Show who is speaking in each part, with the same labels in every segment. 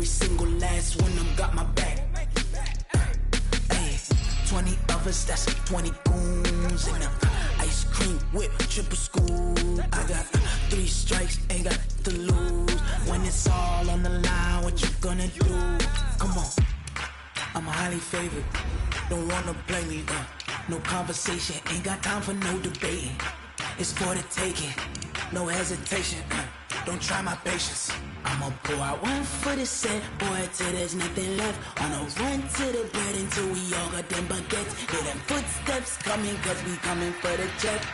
Speaker 1: single last one of them got my back. Hey, 20 of us, that's 20 goons. And ice cream whip, triple scoop. I got 3 strikes, ain't got to lose. When it's all on the line, what you gonna do? Come on, I'm highly favored. Don't wanna play me, no conversation, ain't got time for no debating. It's for the taking, no hesitation. Don't try my patience. I'ma pour out one for the set, boy, till there's nothing left. On a run to the bread until we all got them baguettes. Hear them footsteps coming, cause we coming for the jet.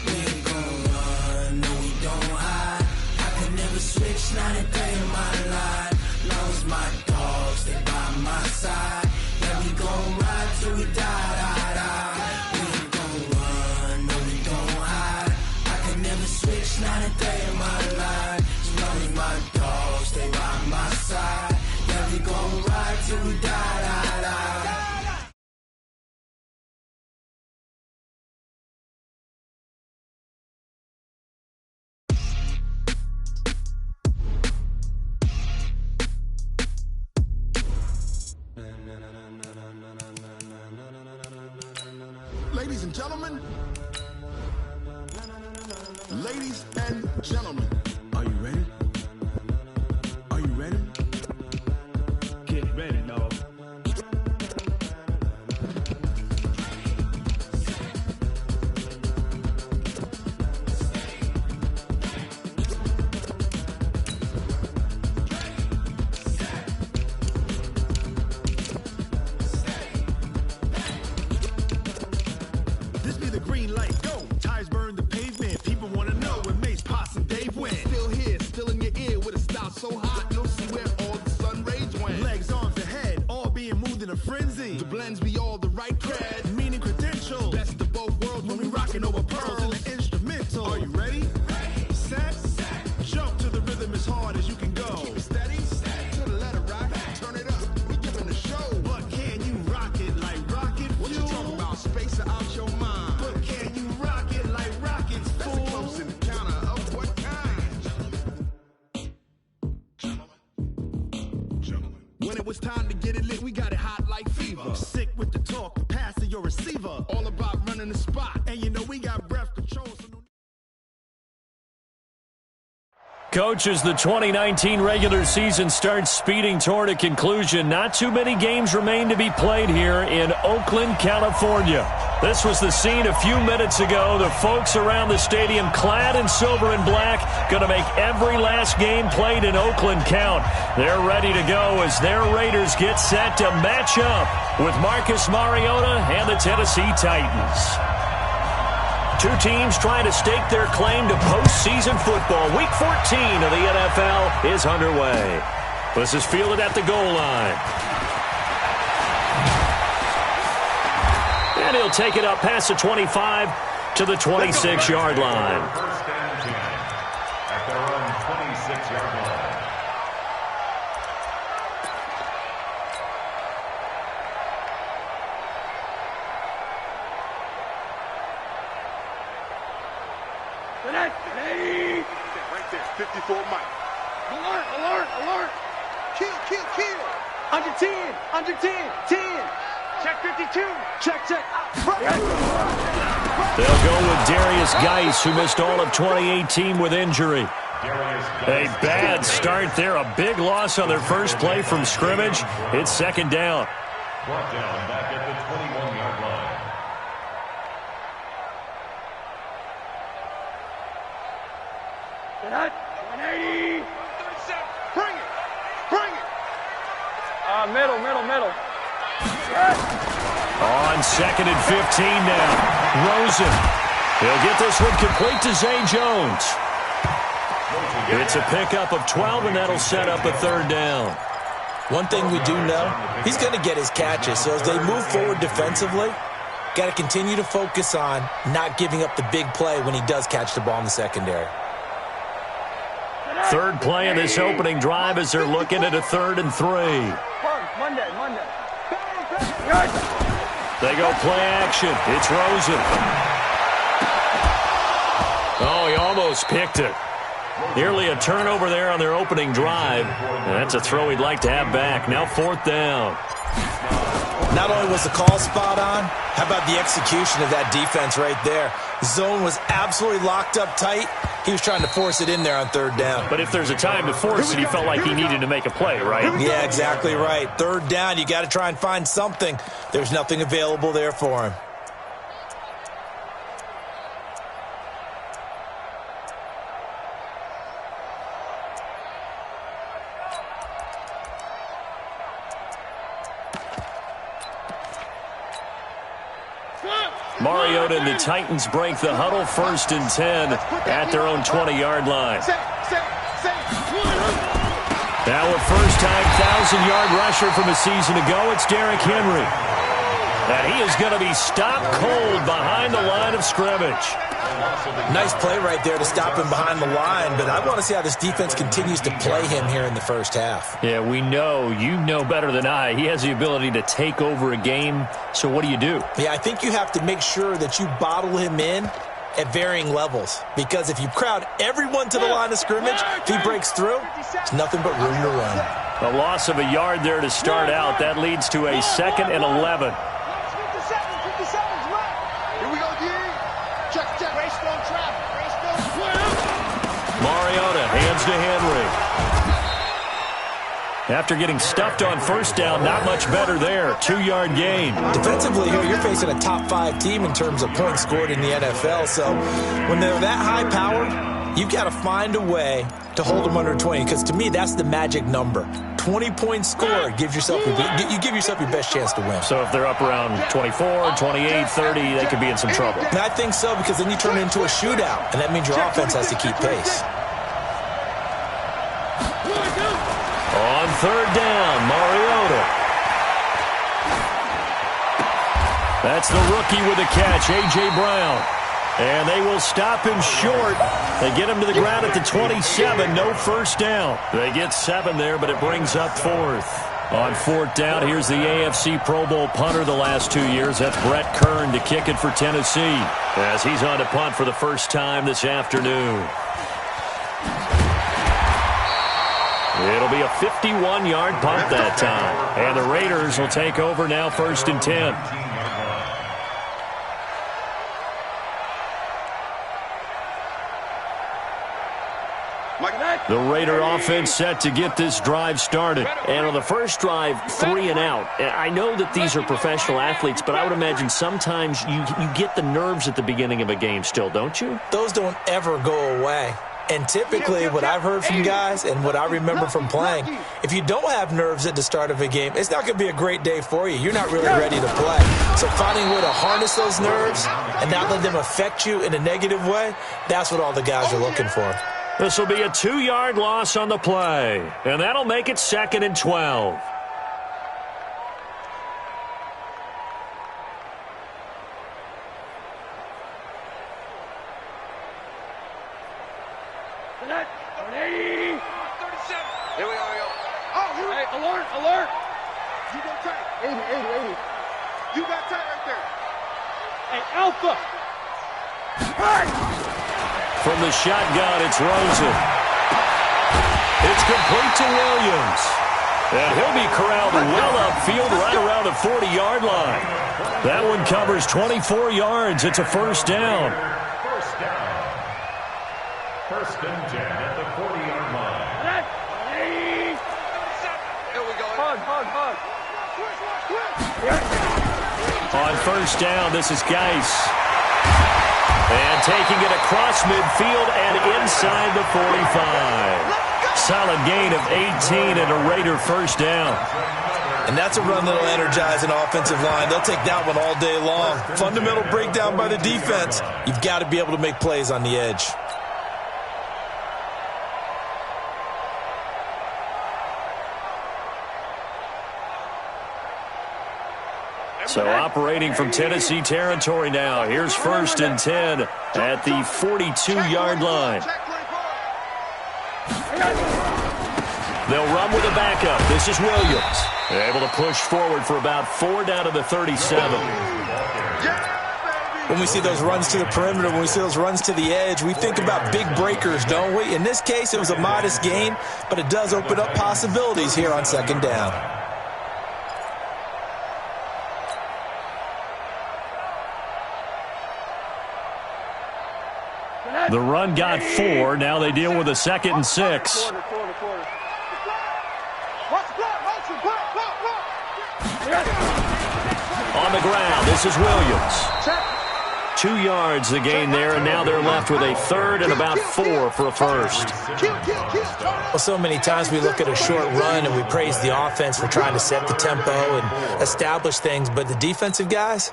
Speaker 1: We ain't gon' run, no we don't hide. I could never switch, not a day in my life. Long as my dogs stay by my side. Yeah, we gon' ride till we die, die, die. We ain't gon' run, no we don't hide. I could never switch, not a day in my life. As long as my dogs stay by my side. Yeah, we gon' ride till we die, die, die.
Speaker 2: Ladies and gentlemen, ladies and gentlemen, are you ready? Are you ready? Get ready, dog. This be the green light, go! Tires burn the pavement, people wanna know where Mace, Potts, and Dave went. Still here, still in your ear, with a style so hot, no see where all the sun rays went. Legs, arms, and head, all being moved in a frenzy. The blends be all the right cred, meaning credentials. Best of both worlds when we rockin' over pearls in the instrumental. Are you ready? Set, jump to the rhythm as hard as you can go. Keep it steady, to the letter right, turn it up, we giving the show. But can you rock it like rocket fuel? What you talking about, space or out your mind? But can you rock it like rockets, fool? That's a close encounter of what kind? Gentlemen. When it was time to get it lit, we got it hot like fever. Sick with the talk, the pass to your receiver. All about running the spot, and you know we got breath control. So no
Speaker 3: Coach, as the 2019 regular season starts speeding toward a conclusion, not too many games remain to be played here in Oakland, California. This was the scene a few minutes ago. The folks around the stadium clad in silver and black going to make every last game played in Oakland count. They're ready to go as their Raiders get set to match up with Marcus Mariota and the Tennessee Titans. Two teams trying to stake their claim to postseason football. Week 14 of the NFL is underway. This is fielded at the goal line. And he'll take it up past the 25 to the 26-yard line.
Speaker 4: First and 10 at their own 26-yard line.
Speaker 2: right there, 54 Mike. Alert, alert, alert. Kill, kill, kill. Under 10, under 10, 10. Check 52. Check, check.
Speaker 3: They'll go with Darius Geis, who missed all of 2018 with injury. A bad start there. A big loss on their first play from scrimmage. It's second down.
Speaker 4: Brought down back at the 21-yard line.
Speaker 2: That 180. Bring it. Bring it. Middle.
Speaker 3: On second and 15 now. Rosen. He'll get this one complete to Zay Jones. It's a pickup of 12, and that'll set up a third down.
Speaker 5: One thing we do know, he's going to get his catches. So as they move forward defensively, got to continue to focus on not giving up the big play when he does catch the ball in the secondary.
Speaker 3: Third play in this opening drive as they're looking at a 3rd and 3.
Speaker 2: Monday.
Speaker 3: They go play action. It's Rosen. Oh, he almost picked it. Nearly a turnover there on their opening drive. And that's a throw he'd like to have back. Now 4th down.
Speaker 5: Not only was the call spot on, how about the execution of that defense right there? Zone was absolutely locked up tight. He was trying to force it in there on 3rd down.
Speaker 3: But if there's a time to force it, he felt like he needed to make a play, right?
Speaker 5: Yeah, exactly right. 3rd down, you got to try and find something. There's nothing available there for him.
Speaker 3: Mariota and the Titans break the huddle, 1st and 10 at their own 20-yard line. Now a first-time 1,000-yard rusher from a season ago, it's Derrick Henry. And he is going to be stopped cold behind the line of scrimmage.
Speaker 5: Nice play right there to stop him behind the line, but I want to see how this defense continues to play him here in the first half.
Speaker 3: Yeah, we know. You know better than I. He has the ability to take over a game, so what do you do?
Speaker 5: Yeah, I think you have to make sure that you bottle him in at varying levels, because if you crowd everyone to the line of scrimmage, if he breaks through, it's nothing but room to run.
Speaker 3: A loss of a yard there to start out. That leads to a 2nd and 11. Mariota hands to Henry. After getting stuffed on 1st down, not much better there. 2-yard gain.
Speaker 5: Defensively here, you're facing a top 5 team in terms of points scored in the NFL. So when they're that high powered, you've got to find a way to hold them under 20, because to me, that's the magic number. 20 points scored gives yourself you give yourself your best chance to win.
Speaker 3: So if they're up around 24, 28, 30, they could be in some trouble.
Speaker 5: And I think so, because then you turn it into a shootout, and that means your offense has to keep pace.
Speaker 3: On 3rd down, Mariota. That's the rookie with the catch, A.J. Brown. And they will stop him short. They get him to the ground at the 27. No 1st down. They get 7 there, but it brings up 4th. On 4th down, here's the AFC Pro Bowl punter the last 2 years. That's Brett Kern to kick it for Tennessee, as he's on to punt for the first time this afternoon. It'll be a 51-yard punt that time. And the Raiders will take over now, 1st and 10. The Raider offense set to get this drive started. And on the first drive, 3 and out. I know that these are professional athletes, but I would imagine sometimes you get the nerves at the beginning of a game still, don't you?
Speaker 5: Those don't ever go away. And typically what I've heard from guys and what I remember from playing, if you don't have nerves at the start of a game, it's not going to be a great day for you. You're not really ready to play. So finding a way to harness those nerves and not let them affect you in a negative way, that's what all the guys are looking for.
Speaker 3: This will be a 2-yard loss on the play, and that'll make it 2nd and 12.
Speaker 6: Here we go. Oh, hey, alert. You go tight. 80. You got tight right there. Hey, Alpha. Hey!
Speaker 3: From the shotgun, it's Rosen. It's complete to Williams. And he'll be corralled well upfield right around the 40-yard line. That one covers 24 yards. It's a 1st down.
Speaker 4: 1st and 10 at the 40-yard line.
Speaker 6: Here we go. Hug.
Speaker 3: On 1st down, this is Geis. And taking it across midfield and inside the 45. Solid gain of 18 and a Raider 1st down.
Speaker 5: And that's a run that'll energize an offensive line. They'll take that one all day long. Fundamental breakdown by the defense. You've got to be able to make plays on the edge.
Speaker 3: So operating from Tennessee territory now. Here's 1st and 10 at the 42-yard line. They'll run with a backup. This is Williams. Able to push forward for about 4 down to the 37.
Speaker 5: when we see those runs to the perimeter, when we see those runs to the edge, we think about big breakers, don't we? In this case, it was a modest gain, but it does open up possibilities here on second down.
Speaker 3: The run got 4. Now they deal with a 2nd and 6. On the ground, this is Williams. 2 yards the gain there, and now they're left with a 3rd and about 4 for a first.
Speaker 5: Well, so many times we look at a short run and we praise the offense for trying to set the tempo and establish things, but the defensive guys,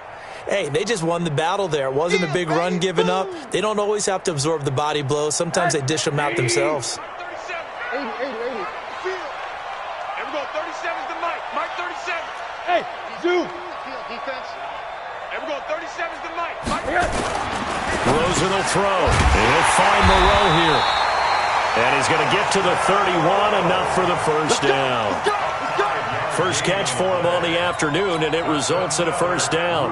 Speaker 5: hey, they just won the battle there. It wasn't a big run given up. They don't always have to absorb the body blows. Sometimes they dish them out themselves.
Speaker 6: 80. Here we go. 37's the Mike. Mike 37. Hey, Zoo. Defense. Here we go. 37's the Mike.
Speaker 3: Rosen will throw. And he'll find Moreau here. And he's going to get to the 31, enough for the first down. First catch for him on the afternoon, and it results in a first down.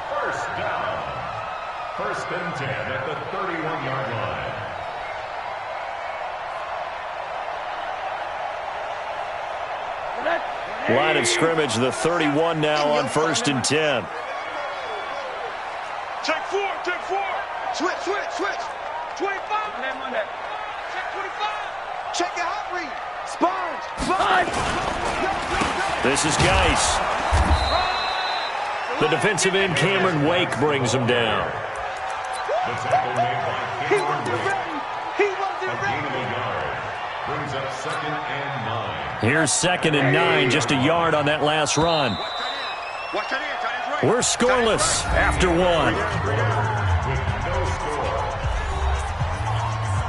Speaker 4: First down. 1st and 10 at the 31-yard line.
Speaker 3: Line of scrimmage, the 31 now on 1st and 10.
Speaker 6: Check 4. Switch. 25. Check 25. Check your hot read. Sponge.
Speaker 3: This is Geis. The defensive end, Cameron Wake, brings him down.
Speaker 4: The tackle made by Cameron Wake.
Speaker 6: He wasn't
Speaker 4: A gain of a yard. Brings up 2nd and 9.
Speaker 3: Here's 2nd and 9, just a yard on that last run. We're scoreless after 1.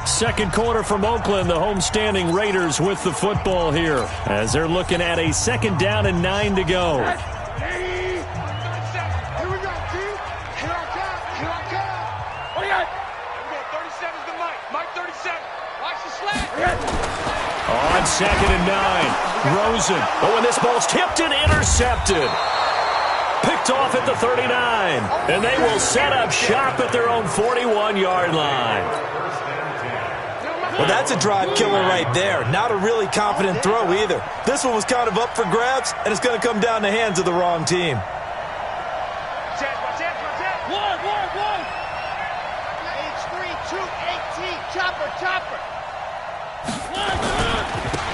Speaker 3: Second quarter from Oakland, the homestanding Raiders with the football here as they're looking at a 2nd down and 9 to go.
Speaker 6: Here we go, T. Here I come. What do you got? Here we go. 37's the Mike. Mike 37. Watch the slant.
Speaker 3: On 2nd and 9, Rosen. Oh, and this ball's tipped and intercepted. Picked off at the 39. And they will set up shop at their own 41-yard line.
Speaker 5: Well, that's a drive killer right there. Not a really confident throw either. This one was kind of up for grabs, and it's going to come down the hands of the wrong team.
Speaker 6: One. H3, 2, 18. Chopper.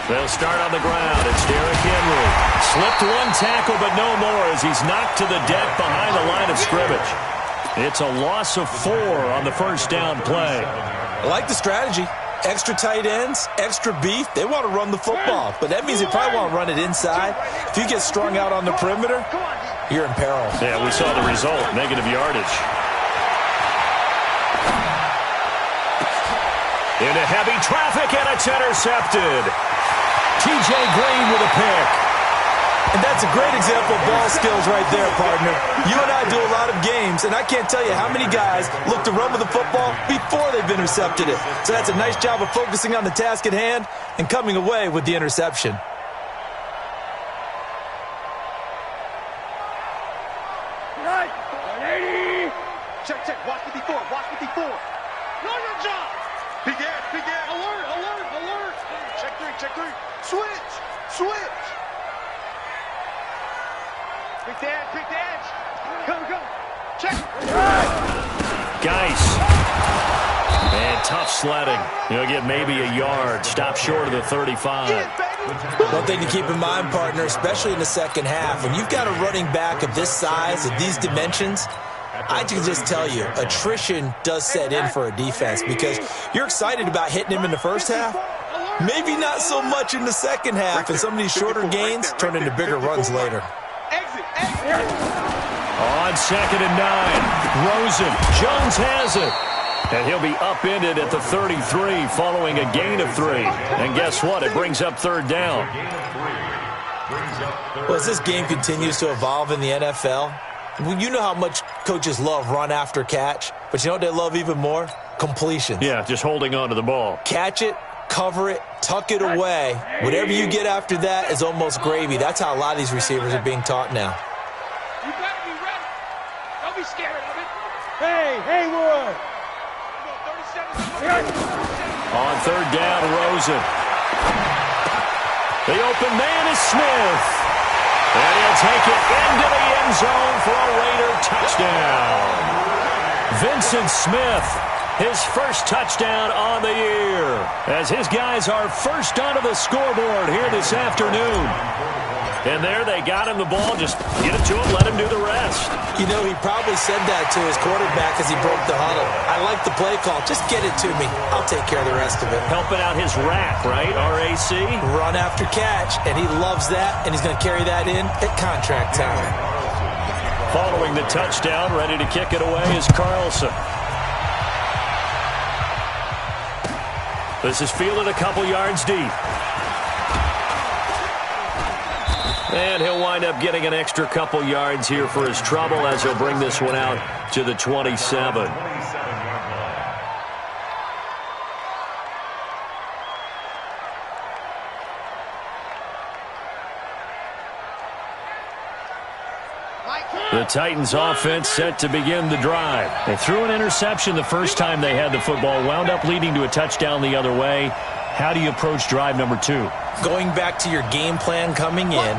Speaker 3: They'll start on the ground. It's Derrick Henry. Slipped one tackle, but no more as he's knocked to the deck behind the line of scrimmage. It's a loss of 4 on the first down play.
Speaker 5: I like the strategy. Extra tight ends, extra beef. They want to run the football, but that means they probably want to run it inside. If you get strung out on the perimeter, you're in peril.
Speaker 3: Yeah, we saw the result, negative yardage. Into heavy traffic, and it's intercepted. T.J. Green with a pick.
Speaker 5: And that's a great example of ball skills right there, partner. You and I do a lot of games, and I can't tell you how many guys look to run with the football before they've intercepted it. So that's a nice job of focusing on the task at hand and coming away with the interception.
Speaker 6: Right. 180. Check. Watch 54. Know your job. Big air. Alert. Check 3. Switch. Big edge. Go. Check.
Speaker 3: Geis. And tough sledding. He'll get maybe a yard. Stop short of the 35.
Speaker 5: One thing to keep in mind, partner, especially in the second half, when you've got a running back of this size, of these dimensions, I can just tell you, attrition does set in for a defense because you're excited about hitting him in the first half. Maybe not so much in the second half, and some of these shorter gains turn into bigger runs later.
Speaker 3: On 2nd and 9, Rosen. Jones has it. And he'll be upended at the 33 following a gain of 3. And guess what? It brings up 3rd down.
Speaker 5: Well, as this game continues to evolve in the NFL, you know how much coaches love run after catch, but you know what they love even more? Completions.
Speaker 3: Yeah, just holding on to the ball.
Speaker 5: Catch it, cover it, tuck it away. Whatever you get after that is almost gravy. That's how a lot of these receivers are being taught now.
Speaker 6: You better be ready. Don't be scared of it. Hey, Haywood.
Speaker 3: On third down, Rosen. The open man is Smith. And he'll take it into the end zone for a Raider touchdown. Vincent Smith, his first touchdown on the year, as his guys are first onto the scoreboard here this afternoon. And there they got him the ball. Just get it to him, let him do the rest.
Speaker 5: You know, he probably said that to his quarterback as he broke the huddle. I like the play call. Just get it to me. I'll take care of the rest of it.
Speaker 3: Helping out his RAC, right? R-A-C?
Speaker 5: Run after catch, and he loves that, and he's going to carry that in at contract time.
Speaker 3: Following the touchdown, ready to kick it away is Carlson. This is fielded a couple yards deep. And he'll wind up getting an extra couple yards here for his trouble as he'll bring this one out to the 27. The Titans offense set to begin the drive. They threw an interception the first time they had the football, wound up leading to a touchdown the other way. How do you approach drive number 2?
Speaker 5: Going back to your game plan coming in,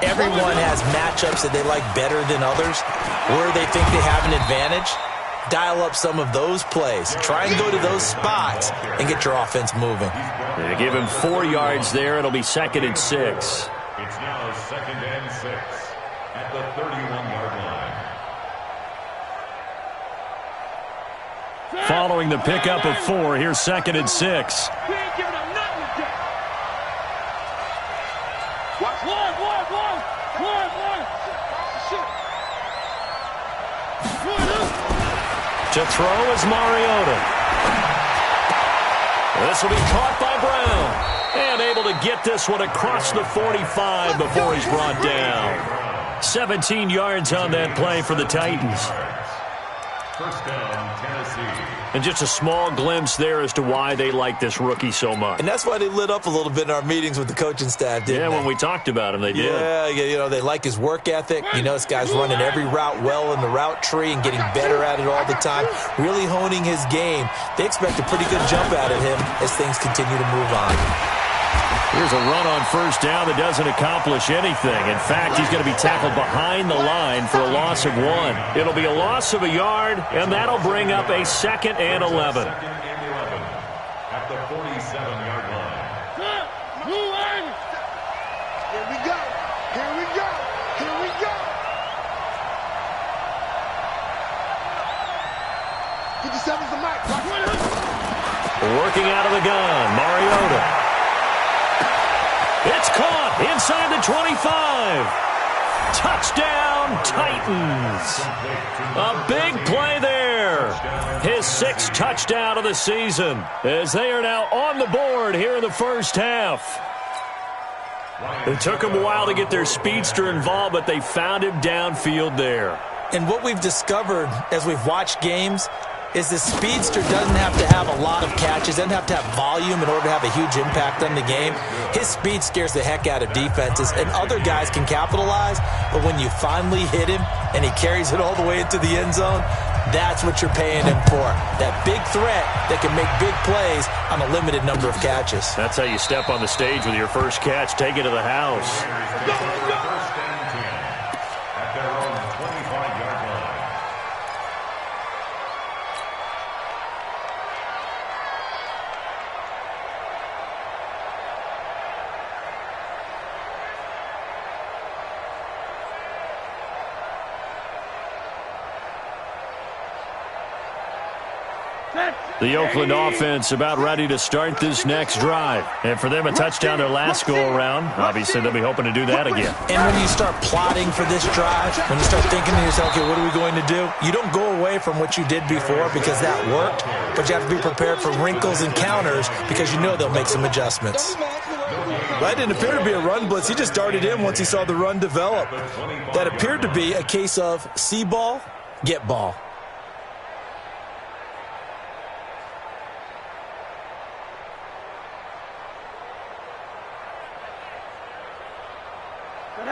Speaker 5: everyone has matchups that they like better than others, where they think they have an advantage. Dial up some of those plays. Try and go to those spots and get your offense moving.
Speaker 3: They give him 4 yards there. It'll be 2nd and 6.
Speaker 4: It's now 2nd and 6 at the 31-yard line.
Speaker 3: Following the pickup of 4, here's 2nd and 6.
Speaker 6: We ain't giving up nothing today. Watch. One.
Speaker 3: To throw is Mariota. This will be caught by Brown. And able to get this one across the 45 before he's brought down. 17 yards on that play for the Titans.
Speaker 4: First down, Tennessee.
Speaker 3: And just a small glimpse there as to why they like this rookie so much.
Speaker 5: And that's why they lit up a little bit in our meetings with the coaching staff, didn't they?
Speaker 3: Yeah, when we talked about him, they did.
Speaker 5: Yeah, you know, they like his work ethic. You know, this guy's running every route well in the route tree and getting better at it all the time, really honing his game. They expect a pretty good jump out of him as things continue to move on.
Speaker 3: Here's a run on first down that doesn't accomplish anything. In fact, he's going to be tackled behind the line for a loss of 1. It'll be a loss of a yard, and that'll bring up a 2nd and 11.
Speaker 4: 2nd and 11 at the 47-yard line.
Speaker 6: Here we go. 57's the mic.
Speaker 3: Working out of the gun, Mariota. It's caught inside the 25. Touchdown, Titans. A big play there. His 6th touchdown of the season as they are now on the board here in the first half. It took them a while to get their speedster involved, but they found him downfield there.
Speaker 5: And what we've discovered as we've watched games is the speedster doesn't have to have a lot of catches, doesn't have to have volume in order to have a huge impact on the game. His speed scares the heck out of defenses, and other guys can capitalize, but when you finally hit him and he carries it all the way into the end zone, that's what you're paying him for. That big threat that can make big plays on a limited number of catches.
Speaker 3: That's how you step on the stage with your first catch, take it to the house.
Speaker 4: First and 10 at their own 25-yard line.
Speaker 3: The Oakland offense about ready to start this next drive. And for them, a touchdown their last go-around. Obviously, they'll be hoping to do that again.
Speaker 5: And when you start plotting for this drive, when you start thinking to yourself, okay, what are we going to do? You don't go away from what you did before because that worked, but you have to be prepared for wrinkles and counters because you know they'll make some adjustments.
Speaker 7: That didn't appear to be a run blitz. He just darted in once he saw the run develop. That appeared to be a case of see ball, get ball.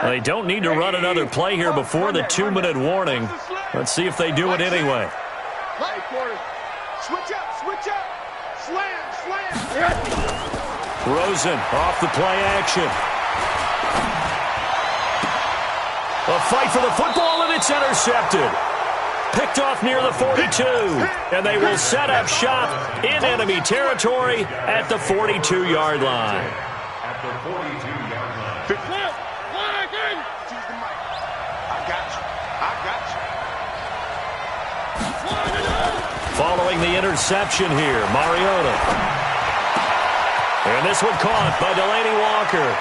Speaker 3: They don't need to run another play here before the 2-minute warning. Let's see if they do it anyway.
Speaker 6: Hey, quarter. Switch up, switch up. Slam, slam.
Speaker 3: Rosen off the play action. A fight for the football, and it's intercepted. Picked off near the 42, and they will set up shop in enemy territory at the 42-yard line.
Speaker 4: At the 42-yard line.
Speaker 6: Choose the mic. I got you. I got you.
Speaker 3: Following the interception here, Mariota. And this one caught by Delaney Walker.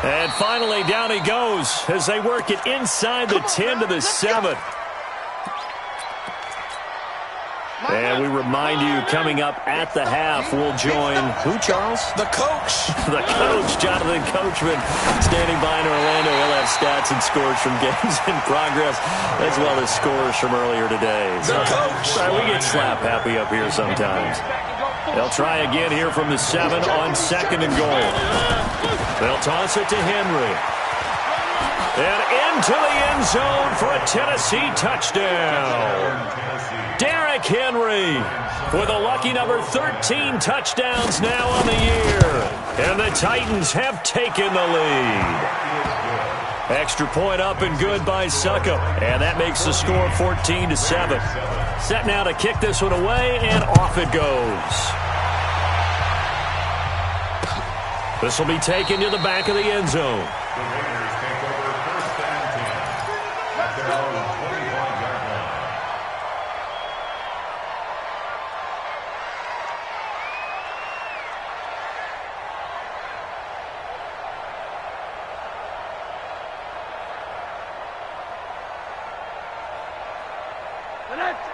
Speaker 3: And finally, down he goes as they work it inside the 10 to the 7. And we remind you, coming up at the half, we'll join who, Charles?
Speaker 5: The coach.
Speaker 3: The coach, Jonathan Coachman, standing by in Orlando. He'll have stats and scores from games in progress, as well as scores from earlier today.
Speaker 5: The coach.
Speaker 3: We get slap happy up here sometimes. They'll try again here from the 7 on 2nd and goal. They'll toss it to Henry. And into the end zone for a Tennessee touchdown. Derrick Henry with a lucky number 13 touchdowns now on the year. And the Titans have taken the lead. Extra point up and good by Succop. And that makes the score 14 to 7. Set now to kick this one away, and off it goes. This will be taken to the back of the end zone.
Speaker 4: The Raiders take over 1st and 10 at their own 21-yard line.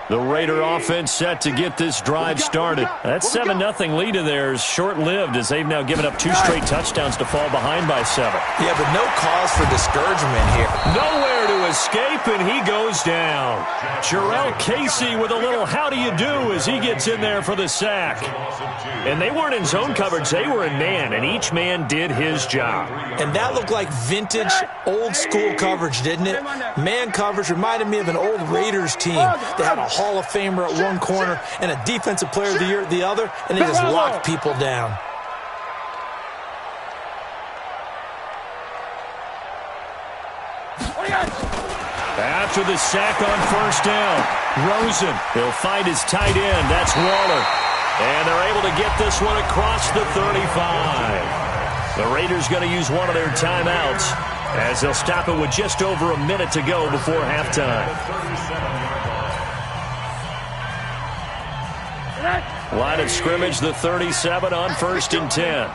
Speaker 3: The Raider offense set to get this drive started. That 7-0 lead of theirs short-lived as they've now given up 2 straight touchdowns to fall behind by 7.
Speaker 5: Yeah, but no cause for discouragement here.
Speaker 3: Nowhere to escape, and he goes down. Jarrell Casey with a little how do you do as he gets in there for the sack. And they weren't in zone coverage, they were in man, and each man did his job.
Speaker 5: And that looked like vintage, old-school coverage, didn't it? Man coverage reminded me of an old Raiders team. They had a Hall of Famer at one corner and a Defensive Player of the Year at the other, and they just locked people down.
Speaker 3: After the sack on 1st down, Rosen, he'll find his tight end. That's Waller. And they're able to get this one across the 35. The Raiders going to use one of their timeouts as they'll stop it with just over a minute to go before halftime. Line of scrimmage, the 37 on 1st and 10.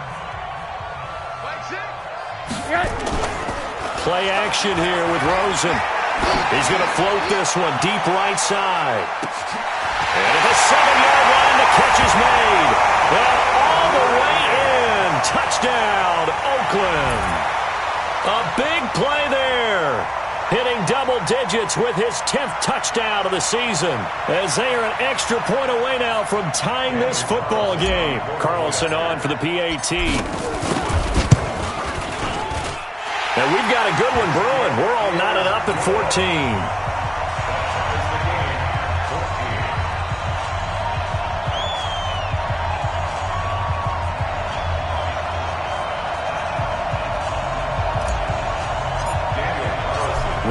Speaker 3: Play action here with Rosen. He's going to float this one deep right side. And at the 7-yard line, the catch is made. And all the way in. Touchdown, Oakland. A big play there. Hitting double digits with his 10th touchdown of the season. As they are an extra point away now from tying this football game. Carlson on for the PAT. And we've got a good one brewing. We're all knotted up at 14.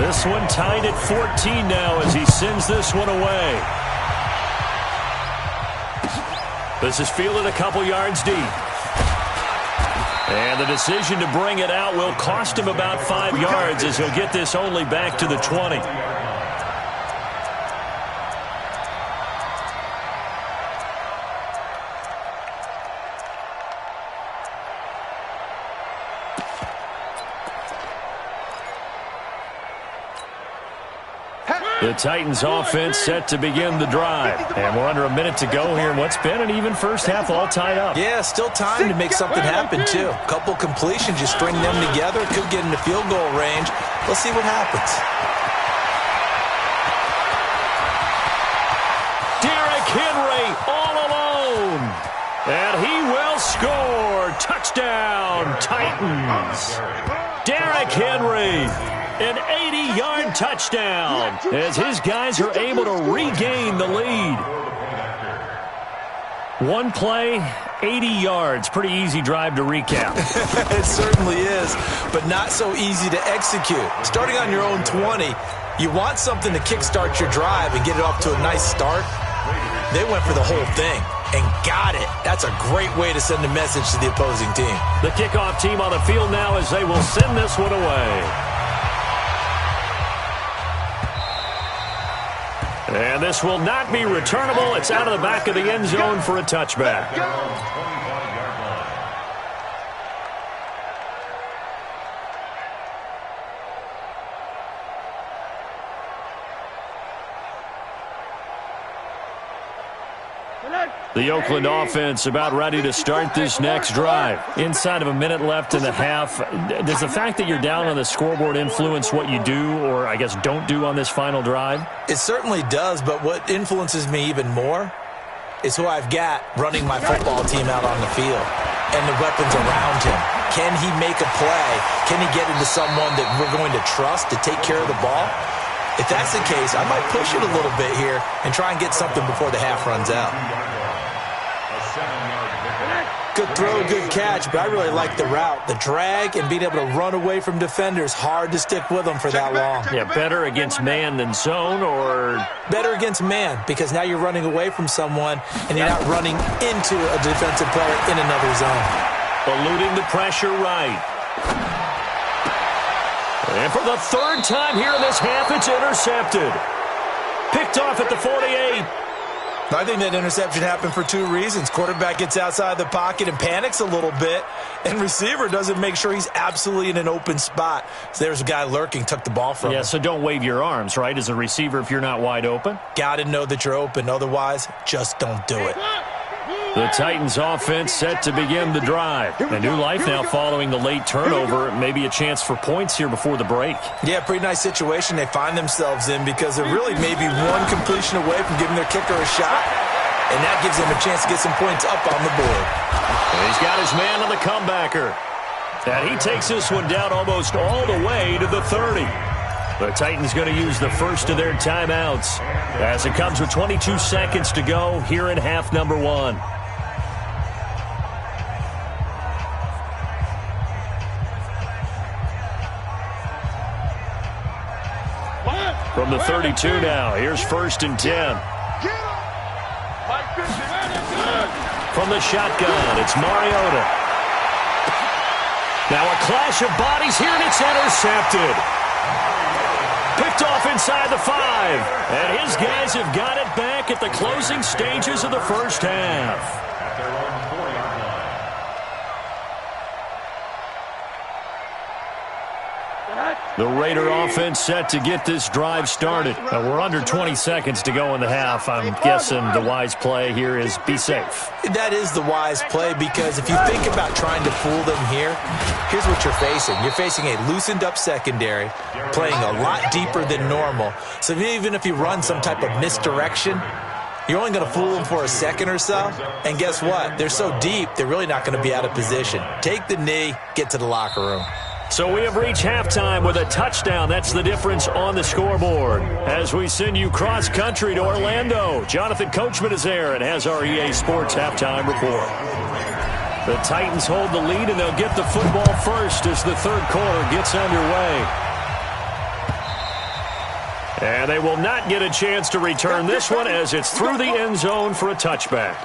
Speaker 3: This one tied at 14 now as he sends this one away. This is fielded a couple yards deep. And the decision to bring it out will cost him about 5 yards as he'll get this only back to the 20. The Titans offense set to begin the drive. And we're under a minute to go here in what's been an even first half, all tied up.
Speaker 5: Yeah, still time to make something happen, too. A couple completions, you string them together, could get into field goal range. Let's see what happens.
Speaker 3: Derrick Henry all alone. And he will score. Touchdown, Titans. Derrick Henry An 80-yard touchdown as his guys are able to regain the lead. One play, 80 yards. Pretty easy drive to recap.
Speaker 7: It certainly is, but not so easy to execute. Starting on your own 20, you want something to kickstart your drive and get it off to a nice start. They went for the whole thing and got it. That's a great way to send a message to the opposing team.
Speaker 3: The kickoff team on the field now as they will send this one away. And this will not be returnable. It's out of the back of the end zone for a touchback. The Oakland offense about ready to start this next drive. Inside of a minute left in the half. Does the fact that you're down on the scoreboard influence what you do, or I guess don't do on this final drive?
Speaker 7: It certainly does, but what influences me even more is who I've got running my football team out on the field and the weapons around him. Can he make a play? Can he get into someone that we're going to trust to take care of the ball? If that's the case, I might push it a little bit here and try and get something before the half runs out. Good throw, good catch, but I really like the route. The drag and being able to run away from defenders, hard to stick with them for that long.
Speaker 3: Yeah, better against man than zone, or?
Speaker 7: Better against man, because now you're running away from someone and you're not running into a defensive player in another zone.
Speaker 3: Eluding the pressure right. And for the third time here in this half, it's intercepted. Picked off at the 48.
Speaker 7: I think that interception happened for two reasons. Quarterback gets outside the pocket and panics a little bit, and receiver doesn't make sure he's absolutely in an open spot. So there's a guy lurking, took the ball from him.
Speaker 3: Yeah, so don't wave your arms, right, as a receiver if you're not wide open?
Speaker 7: Got to know that you're open. Otherwise, just don't do it.
Speaker 3: The Titans offense set to begin the drive. A new life now following the late turnover. Maybe a chance for points here before the break.
Speaker 7: Yeah, pretty nice situation they find themselves in because they're really maybe one completion away from giving their kicker a shot. And that gives them a chance to get some points up on the board.
Speaker 3: And he's got his man on the comebacker. And he takes this one down almost all the way to the 30. The Titans going to use the first of their timeouts as it comes with 22 seconds to go here in half number one. From the 32 now, here's 1st and 10. From the shotgun, it's Mariota. Now a clash of bodies here, and it's intercepted. Picked off inside the 5. And his guys have got it back at the closing stages of the first half. The Raider offense set to get this drive started. We're under 20 seconds to go in the half. I'm guessing the wise play here is be safe.
Speaker 7: That is the wise play because if you think about trying to fool them here, here's what you're facing. You're facing a loosened up secondary, playing a lot deeper than normal. So even if you run some type of misdirection, you're only going to fool them for a second or so. And guess what? They're so deep, they're really not going to be out of position. Take the knee, get to the locker room.
Speaker 3: So we have reached halftime with a touchdown. That's the difference on the scoreboard. As we send you cross-country to Orlando, Jonathan Coachman is there and has our EA Sports halftime report. The Titans hold the lead, and they'll get the football first as the third quarter gets underway. And they will not get a chance to return this one as it's through the end zone for a touchback.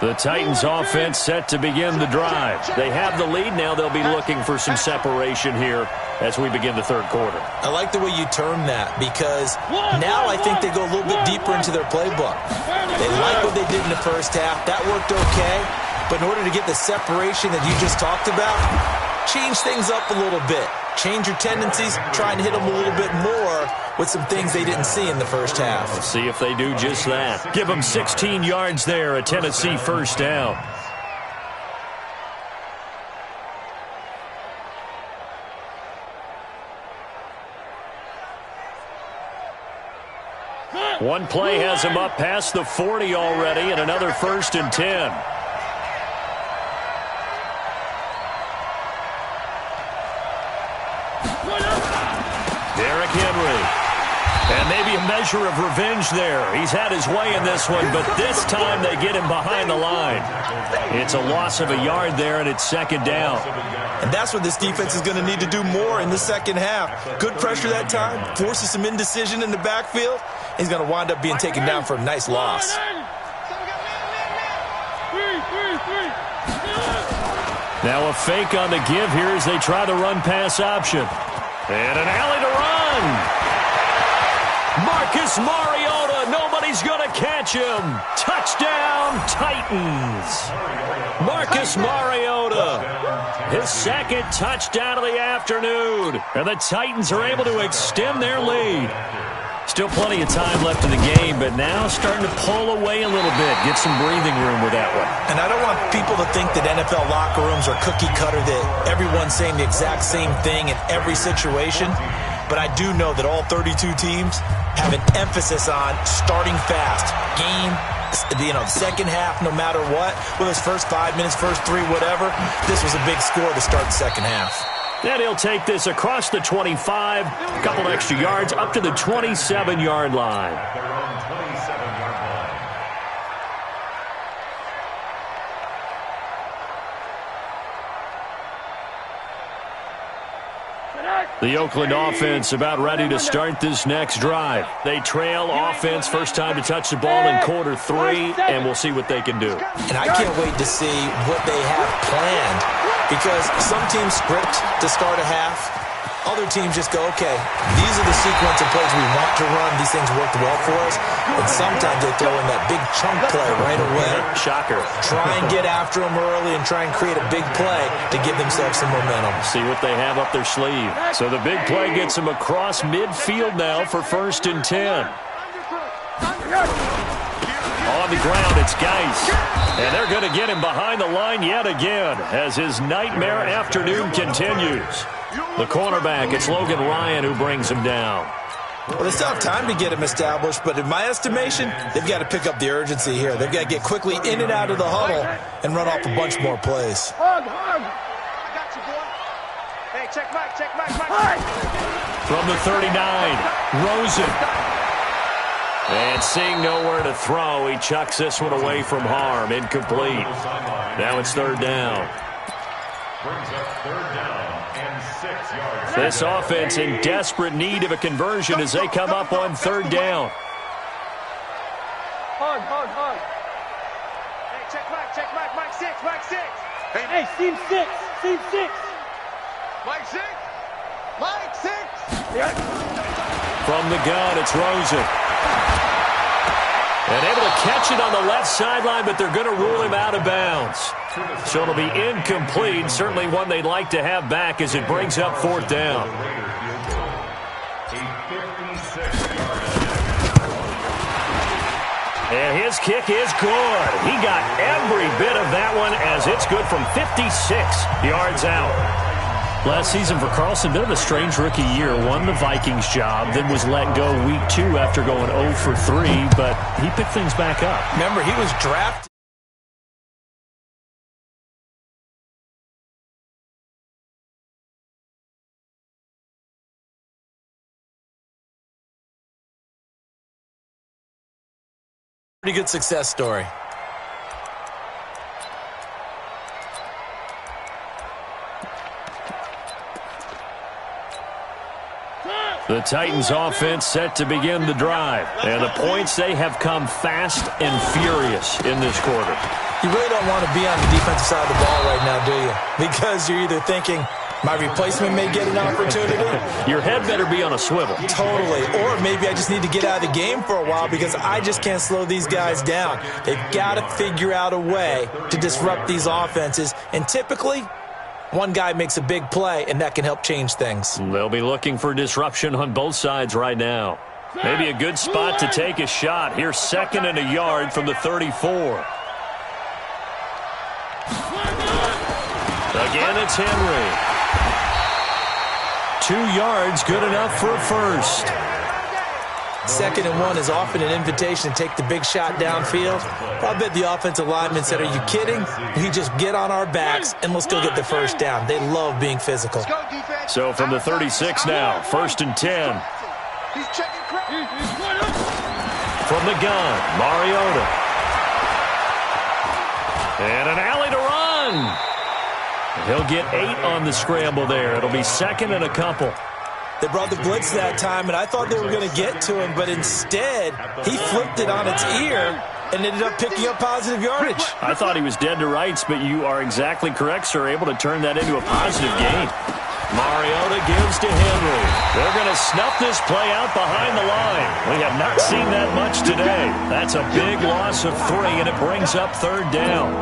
Speaker 3: The Titans offense set to begin the drive. They have the lead. Now they'll be looking for some separation here as we begin the third quarter.
Speaker 7: I like the way you term that because now I think they go a little bit deeper into their playbook. They like what they did in the first half. That worked okay. But in order to get the separation that you just talked about, change things up a little bit. Change your tendencies, try and hit them a little bit more with some things they didn't see in the first half.
Speaker 3: We'll see if they do just that. Give them 16 yards there, a Tennessee first down. One play has him up past the 40 already, and another 1st and 10. Derrick Henry. And maybe a measure of revenge there. He's had his way in this one, but this time they get him behind the line. It's a loss of a yard there, and it's 2nd down.
Speaker 5: And that's what this defense is going to need to do more in the second half. Good pressure that time, forces some indecision in the backfield. He's going to wind up being taken down for a nice loss.
Speaker 3: Now a fake on the give here as they try the run-pass option. And an alley to run. Marcus Mariota, nobody's going to catch him. Touchdown, Titans. Marcus Mariota, his 2nd touchdown of the afternoon. And the Titans are able to extend their lead. Still plenty of time left in the game, but now starting to pull away a little bit. Get some breathing room with that one.
Speaker 5: And I don't want people to think that NFL locker rooms are cookie cutter, that everyone's saying the exact same thing in every situation. But I do know that all 32 teams have an emphasis on starting fast. Game, the second half, no matter what. Whether it's first 5 minutes, first 3, whatever. This was a big score to start the second half.
Speaker 3: And he'll take this across the 25, a couple extra yards, up to the 27-yard line.
Speaker 4: Their own 27-yard line.
Speaker 3: The Oakland offense about ready to start this next drive. They trail offense, first time to touch the ball in quarter 3, and we'll see what they can do.
Speaker 5: And I can't wait to see what they have planned, because some teams script to start a half. Other teams just go, okay, these are the sequence of plays we want to run. These things worked well for us. And sometimes they throw in that big chunk play right away.
Speaker 3: Shocker.
Speaker 5: Try and get after them early and try and create a big play to give themselves some momentum.
Speaker 3: See what they have up their sleeve. So the big play gets them across midfield now for 1st and 10. On the ground, it's Geis. And they're going to get him behind the line yet again as his nightmare afternoon continues. The cornerback, it's Logan Ryan who brings him down.
Speaker 5: Well, they still have time to get him established, but in my estimation, they've got to pick up the urgency here. They've got to get quickly in and out of the huddle and run off a bunch more plays.
Speaker 6: Hug. I got you, boy. Hey, check Mike.
Speaker 3: From the 39, Rosen. And seeing nowhere to throw, he chucks this one away from harm. Incomplete. Now it's 3rd down.
Speaker 4: Brings up 3rd down and 6 yards.
Speaker 3: This offense in desperate need of a conversion as they come up on 3rd down.
Speaker 6: Hug. Hey, check Mike. Mike 6. Hey, seam 6. Mike 6.
Speaker 3: From the gun, it's Rosen. And able to catch it on the left sideline, but they're going to rule him out of bounds. So it'll be incomplete. Certainly one they'd like to have back as it brings up 4th down. And his kick is good. He got every bit of that one as it's good from 56 yards out. Last season for Carlson, bit of a strange rookie year. Won the Vikings job, then was let go week 2 after going 0 for 3, but he picked things back up.
Speaker 5: Remember, he was drafted. Pretty good success story.
Speaker 3: The Titans offense set to begin the drive. And the points, they have come fast and furious in this quarter.
Speaker 5: You really don't want to be on the defensive side of the ball right now, do you? Because you're either thinking, my replacement may get an opportunity.
Speaker 3: Your head better be on a swivel.
Speaker 5: Totally. Or maybe I just need to get out of the game for a while because I just can't slow these guys down. They've got to figure out a way to disrupt these offenses. And typically, one guy makes a big play, and that can help change things.
Speaker 3: They'll be looking for disruption on both sides right now. Maybe a good spot to take a shot. Here's 2nd and a yard from the 34. Again, it's Henry. 2 yards, good enough for a first.
Speaker 5: 2nd and 1 is often an invitation to take the big shot downfield. But I bet the offensive linemen said, are you kidding? We just get on our backs and let's go get the first down. They love being physical.
Speaker 3: So from the 36 now, 1st and 10. From the gun, Mariota. And an alley to run. He'll get 8 on the scramble there. It'll be 2nd and a couple.
Speaker 5: They brought the blitz that time, and I thought they were going to get to him, but instead, he flipped it on its ear and ended up picking up positive yardage.
Speaker 3: I thought he was dead to rights, but you are exactly correct, sir, able to turn that into a positive gain. Mariota gives to Henry. They're going to snuff this play out behind the line. We have not seen that much today. That's a big loss of 3, and it brings up 3rd down.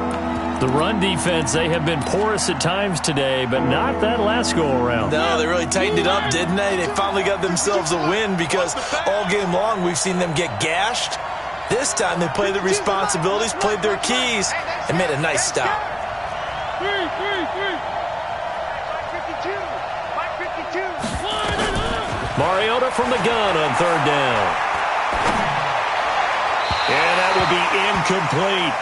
Speaker 3: The run defense, they have been porous at times today, but not that last go-around.
Speaker 5: No, they really tightened it up, didn't they? They finally got themselves a win because all game long we've seen them get gashed. This time they played their responsibilities, played their keys, and made a nice stop.
Speaker 3: Mariota from the gun on 3rd down. And that will be incomplete.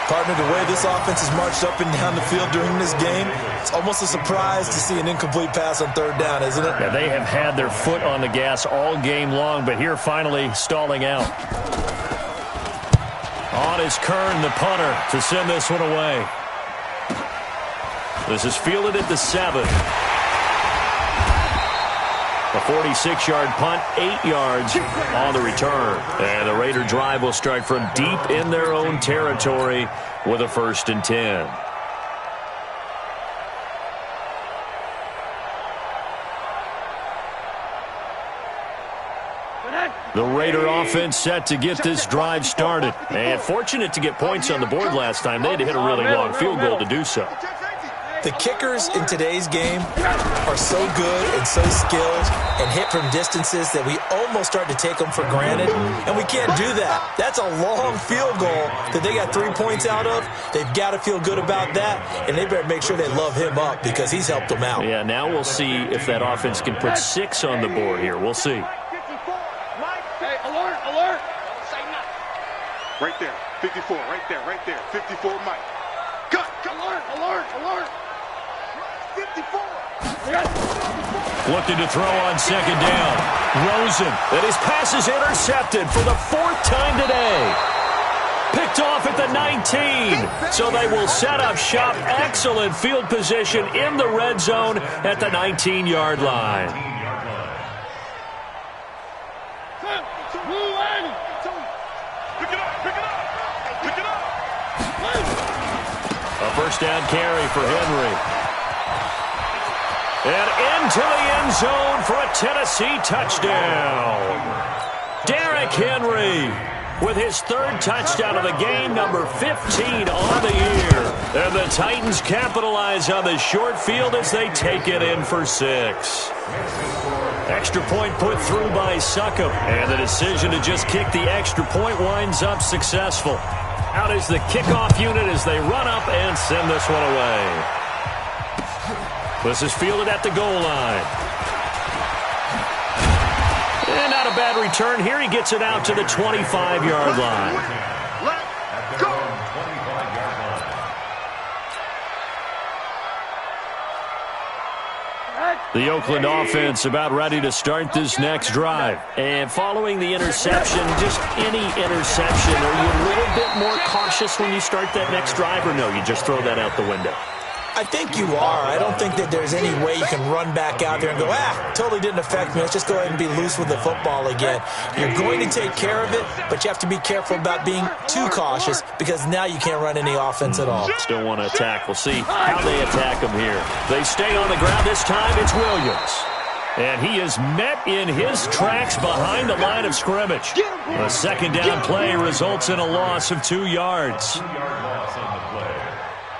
Speaker 5: Partner, the way this offense has marched up and down the field during this game, it's almost a surprise to see an incomplete pass on 3rd down, isn't it?
Speaker 3: Yeah, they have had their foot on the gas all game long, but here finally stalling out. On is Kern, the punter, to send this one away. This is fielded at the 7. A 46-yard punt, 8 yards on the return. And the Raider drive will start from deep in their own territory with a 1st and 10. The Raider offense set to get this drive started. And fortunate to get points on the board last time. They had to hit a really long field goal to do so.
Speaker 5: The kickers in today's game are so good and so skilled and hit from distances that we almost start to take them for granted, and we can't do that. That's a long field goal that they got 3 points out of. They've got to feel good about that, and they better make sure they love him up because he's helped them out.
Speaker 3: Yeah, now we'll see if that offense can put 6 on the board here. We'll see.
Speaker 6: Hey, alert, alert. Right there, 54, right there, 54, Mike. Cut, alert, alert, alert. 54.
Speaker 3: Looking to throw on 2nd down. Rosen, and his pass is intercepted for the 4th time today. Picked off at the 19. So they will set up shop. Excellent field position in the red zone at the 19-yard line. A 1st down carry for Henry. And into the end zone for a Tennessee touchdown. Derrick Henry with his 3rd touchdown of the game, number 15 on the year. And the Titans capitalize on the short field as they take it in for 6. Extra point put through by Succop. And the decision to just kick the extra point winds up successful. Out is the kickoff unit as they run up and send this one away. This is fielded at the goal line. And not a bad return here. He gets it out to the 25-yard line.
Speaker 6: Let's go.
Speaker 3: The Oakland offense about ready to start this next drive. And following the interception, just any interception, are you a little bit more cautious when you start that next drive, or no, you just throw that out the window?
Speaker 5: I think you are. I don't think that there's any way you can run back out there and go, totally didn't affect me. Let's just go ahead and be loose with the football again. You're going to take care of it, but you have to be careful about being too cautious because now you can't run any offense at all.
Speaker 3: Still want to attack. We'll see how they attack them here. They stay on the ground. This time it's Williams. And he is met in his tracks behind the line of scrimmage. A 2nd down play results in a loss of 2 yards.
Speaker 4: 2-yard loss on the play.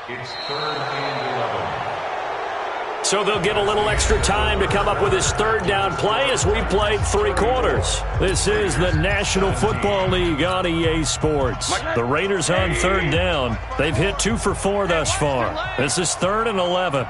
Speaker 4: It's 3rd and 11.
Speaker 3: So they'll get a little extra time to come up with his 3rd down play as we've played 3 quarters. This is the National Football League on EA Sports. The Raiders on 3rd down. They've hit 2 for 4 thus far. This is 3rd and 11.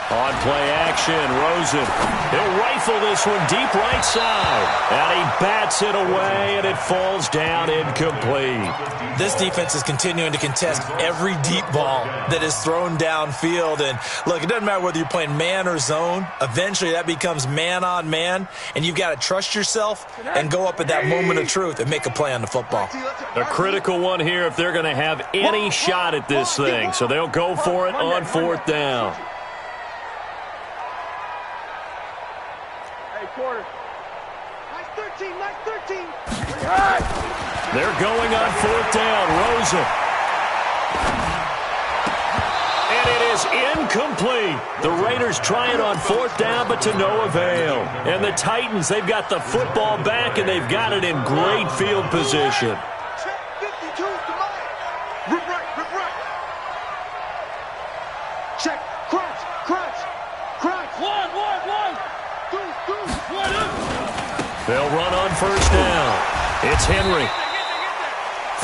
Speaker 3: On play action, Rosen. He'll rifle this one deep right side. And he bats it away, and it falls down incomplete.
Speaker 5: This defense is continuing to contest every deep ball that is thrown downfield. And, look, it doesn't matter whether you're playing man or zone. Eventually, that becomes man on man, and you've got to trust yourself and go up at that moment of truth and make a play on the football.
Speaker 3: A critical one here if they're going to have any shot at this thing. So they'll go for it on 4th down.
Speaker 6: Quarter. Nice 13, nice 13.
Speaker 3: They're going on 4th down. Rosen. And it is incomplete. The Raiders try it on 4th down, but to no avail. And the Titans, they've got the football back, and they've got it in great field position.
Speaker 6: Check 52 to mine. Rip right. Check. Crunch. One.
Speaker 3: They'll run on 1st down. It's Henry.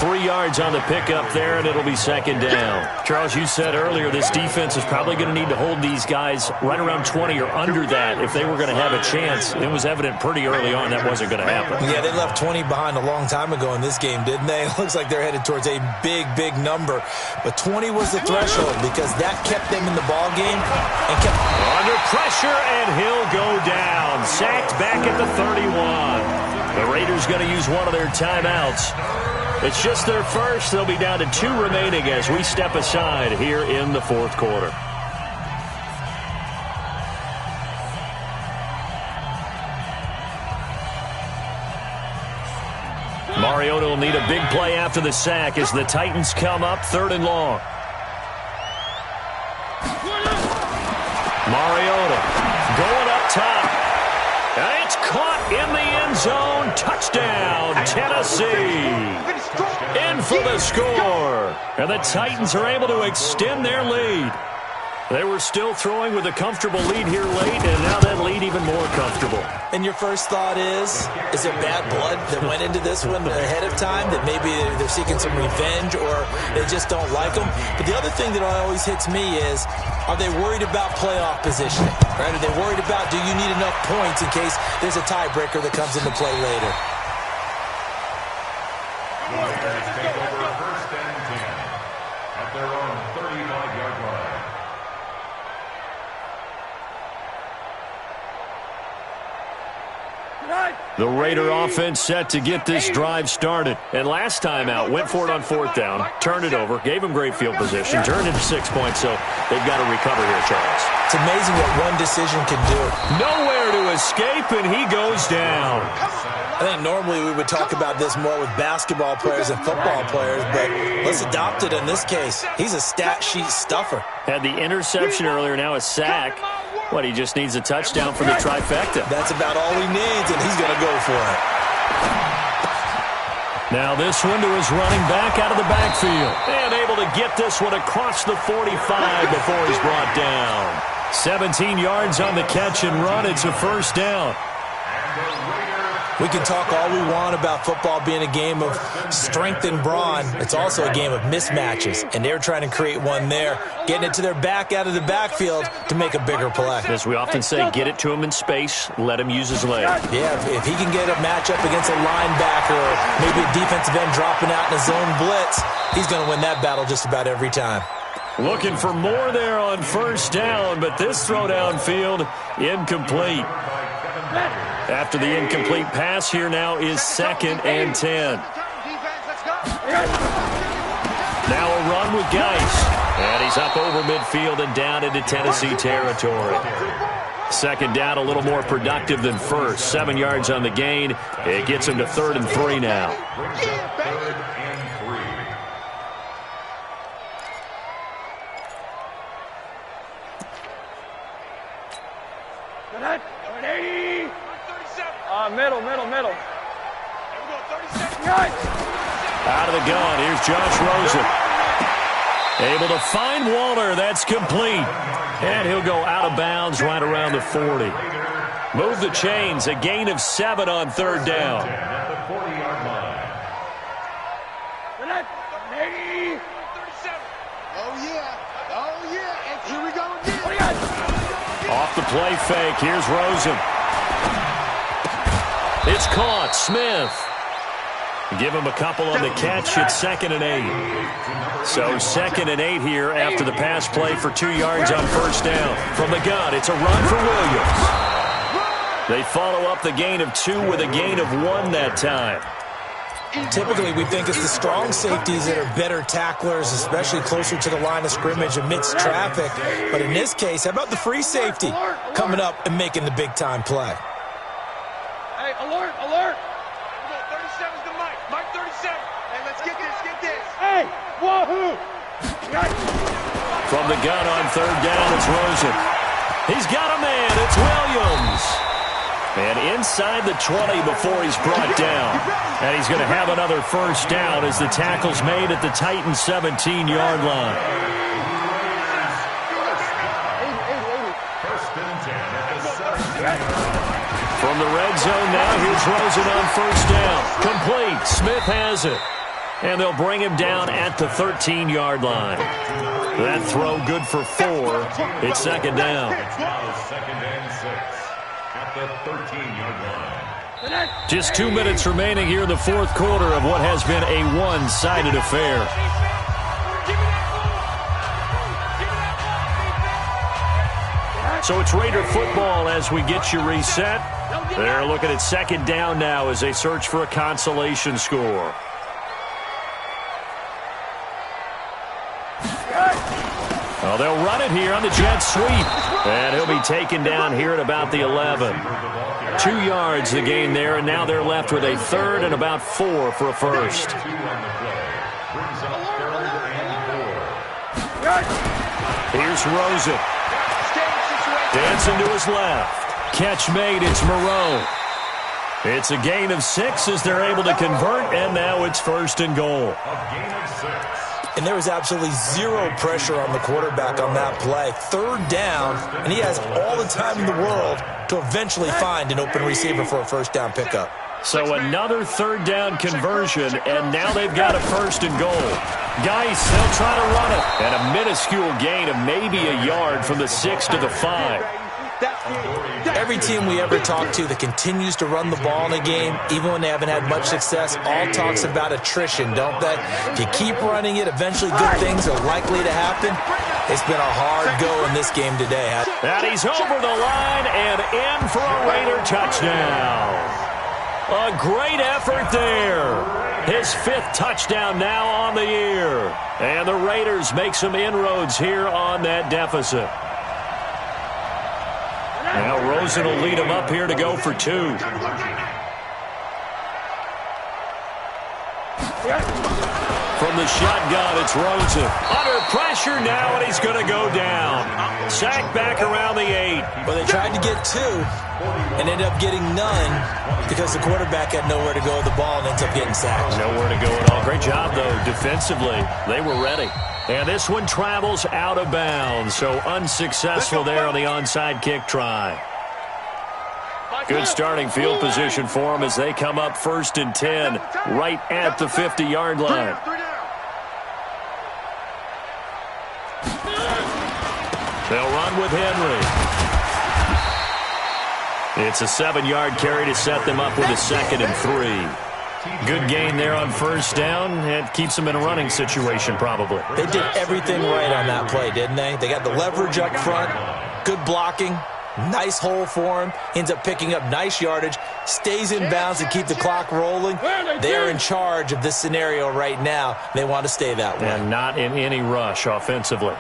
Speaker 3: 3 yards on the pickup there, and it'll be 2nd down. Charles, you said earlier this defense is probably going to need to hold these guys right around 20 or under that if they were going to have a chance. It was evident pretty early on that wasn't going to happen.
Speaker 5: Yeah, they left 20 behind a long time ago in this game, didn't they? It looks like they're headed towards a big number. But 20 was the threshold because that kept them in the ball game and kept
Speaker 3: under pressure, and he'll go down. Sacked back at the 31. The Raiders going to use one of their timeouts. It's just their first. They'll be down to 2 remaining as we step aside here in the 4th quarter. Mariota will need a big play after the sack as the Titans come up 3rd and long. Mariota going up top. And it's caught in the end zone. Touchdown, Tennessee. In for the score. And the Titans are able to extend their lead. They were still throwing with a comfortable lead here late, and now that lead even more comfortable.
Speaker 5: And your first thought is there bad blood that went into this one ahead of time, that maybe they're seeking some revenge or they just don't like them? But the other thing that always hits me is, are they worried about playoff positioning? Right? Are they worried about, do you need enough points in case there's a tiebreaker that comes into play later?
Speaker 4: Raiders take over 1st and 10 at their own 35-yard line.
Speaker 3: The Raider offense set to get this drive started. And last time out, went for it on 4th down, turned it over, gave them great field position, turned into 6 points, so they've got to recover here, Charles.
Speaker 5: It's amazing what one decision can do.
Speaker 3: Nowhere to escape, and he goes down.
Speaker 5: I think normally we would talk about this more with basketball players and football players, but let's adopt it in this case. He's a stat sheet stuffer.
Speaker 3: Had the interception earlier, now a sack. What, he just needs a touchdown for the trifecta.
Speaker 5: That's about all he needs, and he's going to go for it.
Speaker 3: Now this one to his running back out of the backfield. And able to get this one across the 45 before he's brought down. 17 yards on the catch and run. It's a 1st down.
Speaker 5: We can talk all we want about football being a game of strength and brawn. It's also a game of mismatches, and they're trying to create one there, getting it to their back out of the backfield to make a bigger play.
Speaker 3: As we often say, get it to him in space, let him use his leg.
Speaker 5: Yeah, if he can get a matchup against a linebacker or maybe a defensive end dropping out in a zone blitz, he's going to win that battle just about every time.
Speaker 3: Looking for more there on 1st down, but this throw downfield, incomplete. After the incomplete pass, here now is 2nd and 10. Now a run with Geis. And he's up over midfield and down into Tennessee territory. 2nd down, a little more productive than 1st. 7 yards on the gain. It gets him to 3rd and 3 now.
Speaker 6: Middle.
Speaker 3: Out of the gun, here's Josh Rosen. Able to find Waller, that's complete. And he'll go out of bounds right around the 40. Move the chains, a gain of 7 on 3rd down.
Speaker 4: At the 40-yard line.
Speaker 6: Oh, yeah. And here we go again.
Speaker 3: Off the play fake. Here's Rosen. It's caught. Smith. Give him a couple on the catch. It's 2nd and 8. So 2nd and 8 here after the pass play for 2 yards on first down. From the gun, it's a run for Williams. They follow up the gain of 2 with a gain of 1 that time.
Speaker 5: Typically, we think it's the strong safeties that are better tacklers, especially closer to the line of scrimmage amidst traffic. But in this case, how about the free safety coming up and making the big-time play?
Speaker 6: Hey, alert, alert. 37's the Mike. Mike 37. Hey, let's get this. Hey, wahoo.
Speaker 3: From the gun on 3rd down, it's Rosen. He's got a man. It's Williams. And inside the 20 before he's brought down. And he's going to have another first down as the tackle's made at the Titans' 17-yard line. From the red zone now, here's Rosen on first down. Complete. Smith has it. And they'll bring him down at the 13-yard line. That throw good for 4. It's 2nd down.
Speaker 4: 2nd and 6 at the 13-yard line.
Speaker 3: Just 2 minutes remaining here in the 4th quarter of what has been a one-sided affair. So it's Raider football as we get you reset. They're looking at 2nd down now as they search for a consolation score. Well, they'll run it here on the jet sweep. And he'll be taken down here at about the 11. 2 yards the gain there, and now they're left with a 3rd and about 4 for a first. Here's Rosen. Dancing to his left. Catch made, it's Moreau. It's a gain of 6 as they're able to convert, and now it's 1st and goal.
Speaker 5: And there was absolutely zero pressure on the quarterback on that play. 3rd down, and he has all the time in the world to eventually find an open receiver for a first down pickup.
Speaker 3: So another 3rd down conversion, and now they've got a 1st and goal. Geis, they'll try to run it. And a minuscule gain of maybe a yard from the 6 to the 5.
Speaker 5: Every team we ever talk to that continues to run the ball in a game, even when they haven't had much success, all talks about attrition, don't they? If you keep running it, eventually good things are likely to happen. It's been a hard go in this game today.
Speaker 3: And he's over the line and in for a Raider touchdown. A great effort there. His 5th touchdown now on the year. And the Raiders make some inroads here on that deficit. Now Rosen will lead him up here to go for 2. From the shotgun, it's Rosen. Under pressure now, and he's going to go down. Sacked back around the 8.
Speaker 5: Well, they tried to get 2 and ended up getting none because the quarterback had nowhere to go with the ball and ends up getting sacked.
Speaker 3: Nowhere to go at all. Great job, though, defensively. They were ready. And this one travels out of bounds, so unsuccessful there on the onside kick try. Good starting field position for them as they come up 1st and 10 right at the 50-yard line. They'll run with Henry. It's a 7-yard carry to set them up with a 2nd and 3. Good gain there on first down. It keeps them in a running situation, probably.
Speaker 5: They did everything right on that play, didn't they? They got the leverage up front, good blocking, nice hole for him, ends up picking up nice yardage, stays in bounds to keep the clock rolling. They're in charge of this scenario right now. They want to stay that way.
Speaker 3: And not in any rush offensively.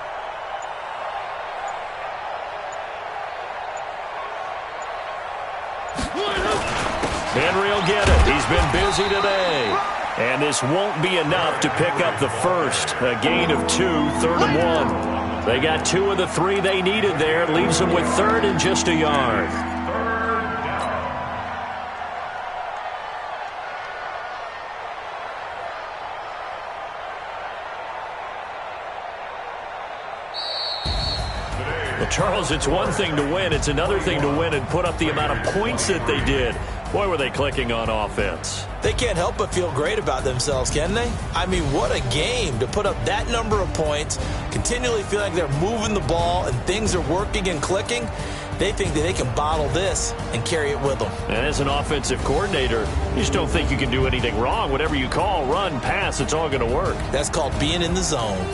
Speaker 3: Henry will get it. He's been busy today. And this won't be enough to pick up the first. A gain of 2, 3rd and 1. They got 2 of the 3 they needed there. Leaves them with 3rd and just a yard. Well, Charles, it's one thing to win. It's another thing to win and put up the amount of points that they did. Boy, were they clicking on offense.
Speaker 5: They can't help but feel great about themselves, can they? I mean, what a game to put up that number of points, continually feel like they're moving the ball and things are working and clicking. They think that they can bottle this and carry it with them.
Speaker 3: And as an offensive coordinator, you just don't think you can do anything wrong. Whatever you call, run, pass, it's all going to work.
Speaker 5: That's called being in the zone.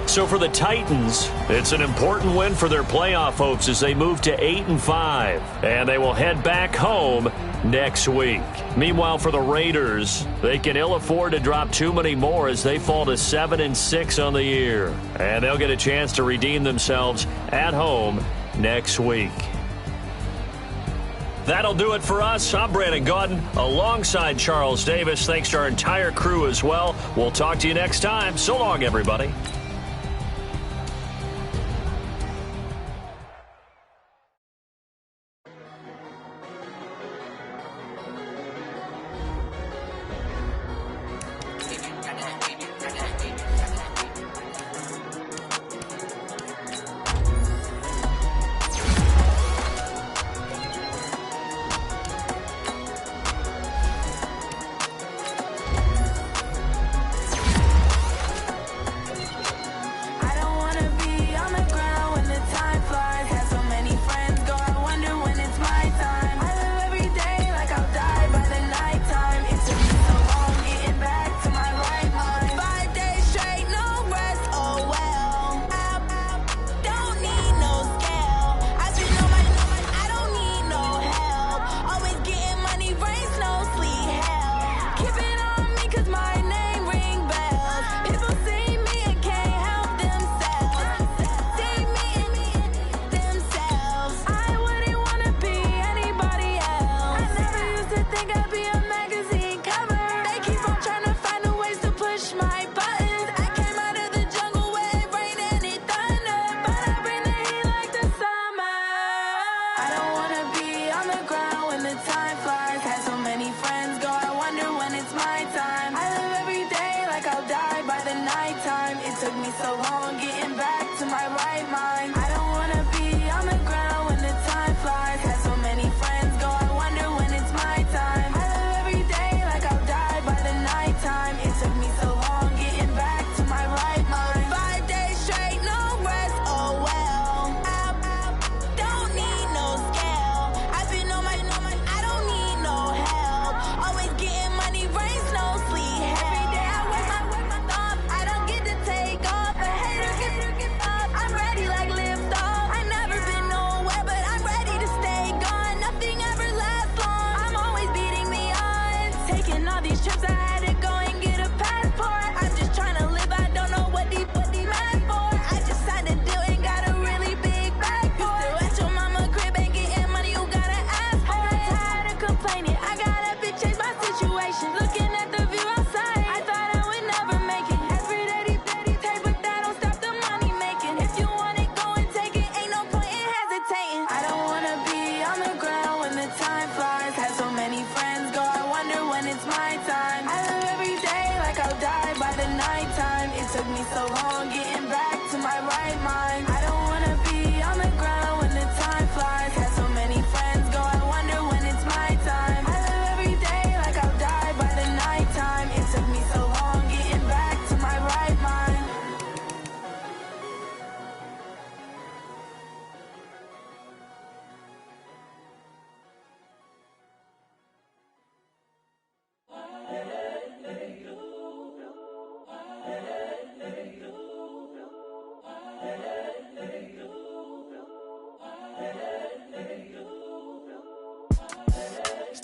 Speaker 3: So for the Titans, it's an important win for their playoff hopes as they move to 8-5. And they will head back home next week. Meanwhile, for the Raiders, they can ill afford to drop too many more as they fall to 7-6 on the year. And they'll get a chance to redeem themselves at home next week. That'll do it for us. I'm Brandon Gaudin alongside Charles Davis. Thanks to our entire crew as well. We'll talk to you next time. So long, everybody.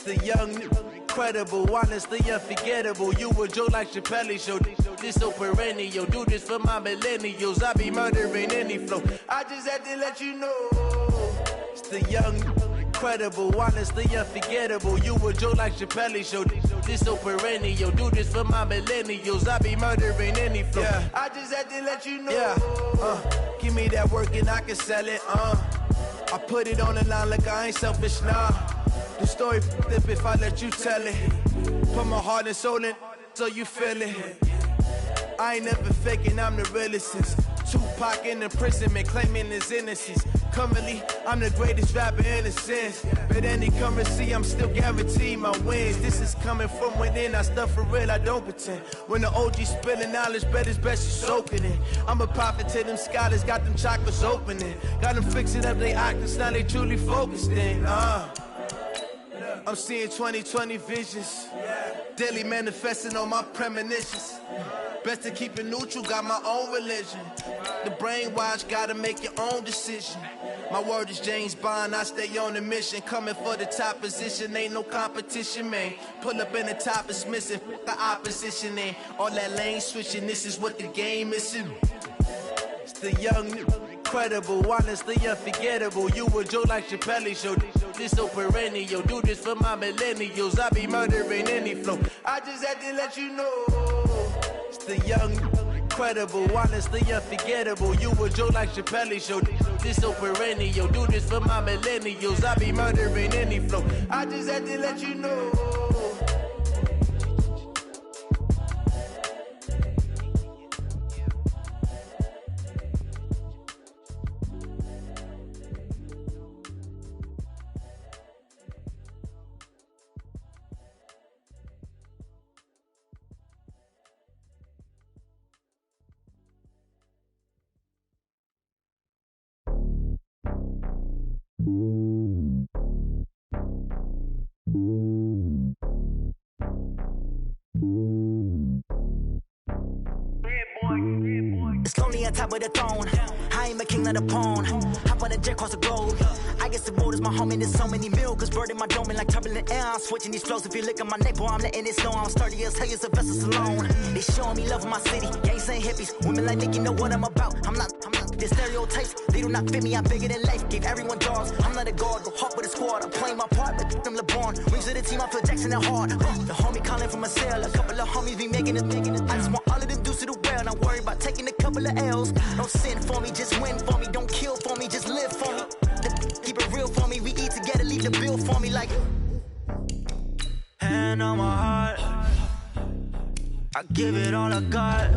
Speaker 8: The young, incredible, honestly unforgettable. You a joke like Chappelle show. This so perennial. Do this for my millennials. I be murdering any flow. I just had to let you know. It's the young, incredible, honestly unforgettable. You a joke like Chappelle show. This so perennial. Do this for my millennials. I be murdering any flow. Yeah. I just had to let you know. Yeah. Give me that work and I can sell it. I put it on the line like I ain't selfish, nah. The story flip if I let you tell it. Put my heart and soul in so you feel it. I ain't never faking, I'm the realest since Tupac in imprisonment, claiming his innocence. Currently, I'm the greatest rapper in a sense. But any currency, I'm still guaranteed my wins. This is coming from within. I stuff for real, I don't pretend. When the OG spilling knowledge, bet it's best you soaking it. I'm a prophet to them scholars, got them chakras opening. Got them fixing up they octaves, now they truly focused in. I'm seeing 2020 visions. Daily manifesting on my premonitions. Best to keep it neutral, got my own religion. The brainwash, gotta make your own decision. My word is James Bond, I stay on a mission. Coming for the top position, ain't no competition, man. Pull up in the top is missing, the opposition ain't. All that lane switching, this is what the game is. It's the young, incredible, honestly unforgettable. You a joke like Chappelle show. This so perennial, do this for my millennials. I be murdering any flow. I just had to let you know. It's the young, incredible, honestly unforgettable. You a joke like Chappelle show. This so perennial, do this for my millennials. I be murdering any flow. I just had to let you know.
Speaker 1: It's lonely on top of the throne. I ain't a king of the pawn. Hop on a jet across the globe. I guess the road is my home and there's so many miracles burning my dome like turbulent air. I'm switching these flows. If you look at my neck, boy, I'm letting it snow. I'm sturdy as hell, it's a vessel alone. They showing me love in my city. Gang saying hippies. Women like Nicki know what I'm about. I'm not the stereotypes. They do not fit me. I'm bigger than life. Gave everyone dogs. I'm not a guard. Go hard with a squad. I'm playing my part, but them LeBron. Wings of the team, I feel Jackson and hard. The homie calling from a cell. A couple of homies be making it. I just want all of them dudes to the well. Not worry about taking a couple of L's. Don't sin for me, just win for me. Don't kill for me, just live for me. Keep it real for me. We eat together, leave the bill for me like. Hand on my heart, I give it all I got.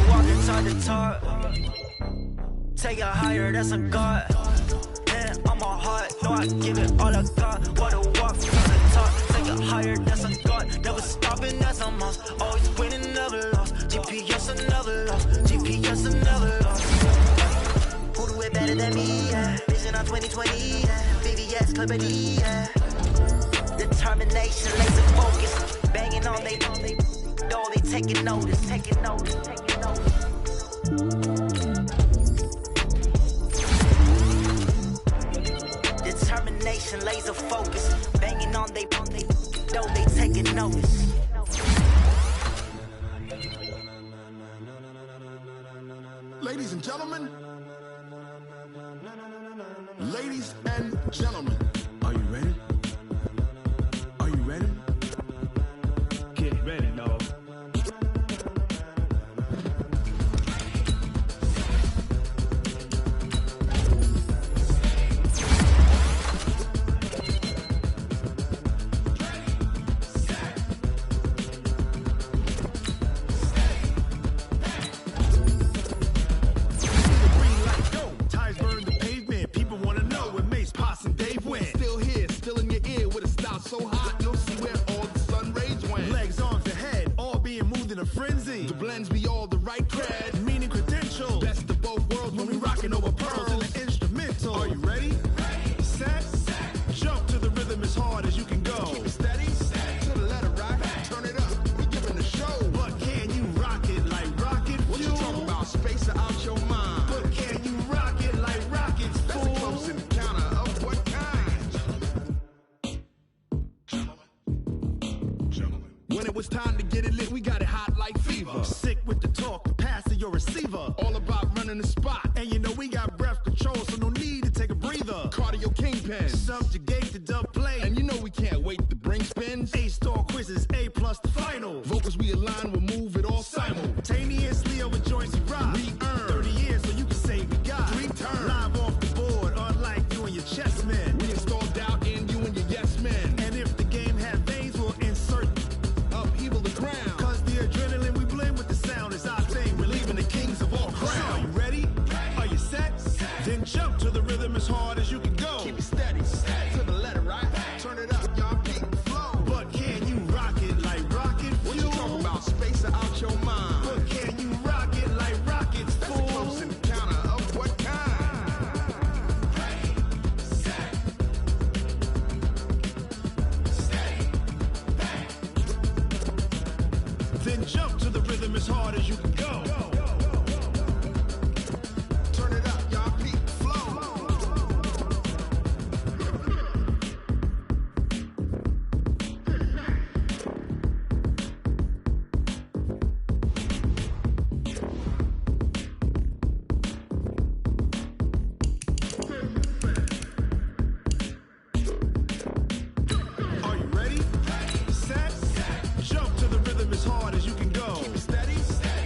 Speaker 1: Walk inside the talk. Take it higher, that's a God. Hand on my heart, no, I give it all I got. Walk inside the top. Take it higher, that's a God. Never stopping, that's a must. Always winning, never lost. GPS another loss. GPS another loss. Who do it better than me? Yeah. Vision on 2020. Yeah. VVS company. Yeah. Determination, laser focus. Banging on they door, they taking notice. Taking notice. Taking notice. Determination, laser focus. Banging on they door, they taking notice.
Speaker 2: Ladies and gentlemen, ladies and gentlemen, are you ready? Are you ready? Get ready, dog. So hot, you'll see where all the sun rays went. Legs, arms, and head, all being moved in a frenzy. The blends be all the right cred, meaning credential. Best of both worlds when we rockin' over pearls in the instrumental. Are you ready? Set, jump to the rhythm as hard as you can go. Keep it steady, to the letter rock, turn it up, we giving the show. But can you rock it like rocket fuel? What you talking about, space or out your mind? But can you rock it like rockets, fool? That's a close encounter of what kind? When it was time to get it lit, we got it hot like fever. Sick with the talk, pass to your receiver. All about running the spot. And you know we got breath control, so no need to take a breather. Cardio kingpin, subjugate the dub play. And you know we can't wait to bring spins. A-star quizzes, A+ the final. Vocals we align, we'll move it all simultaneously over joints we rock. We earn 30 years, so you can say we got 3 turns. Live off the board, unlike you and your chess men. We install doubt in you and your yes men. And if the game had veins, we'll insert upheaval the ground. Cause the adrenaline we blend with the sound is our thing. We're leaving the kings of all crowns. So are you ready? Are you set? Then Jump to the rhythm as hard as you can go. Turn it up, y'all. Peak flow. Are you ready? Set. Jump to the rhythm as hard as you can go. Keep it steady.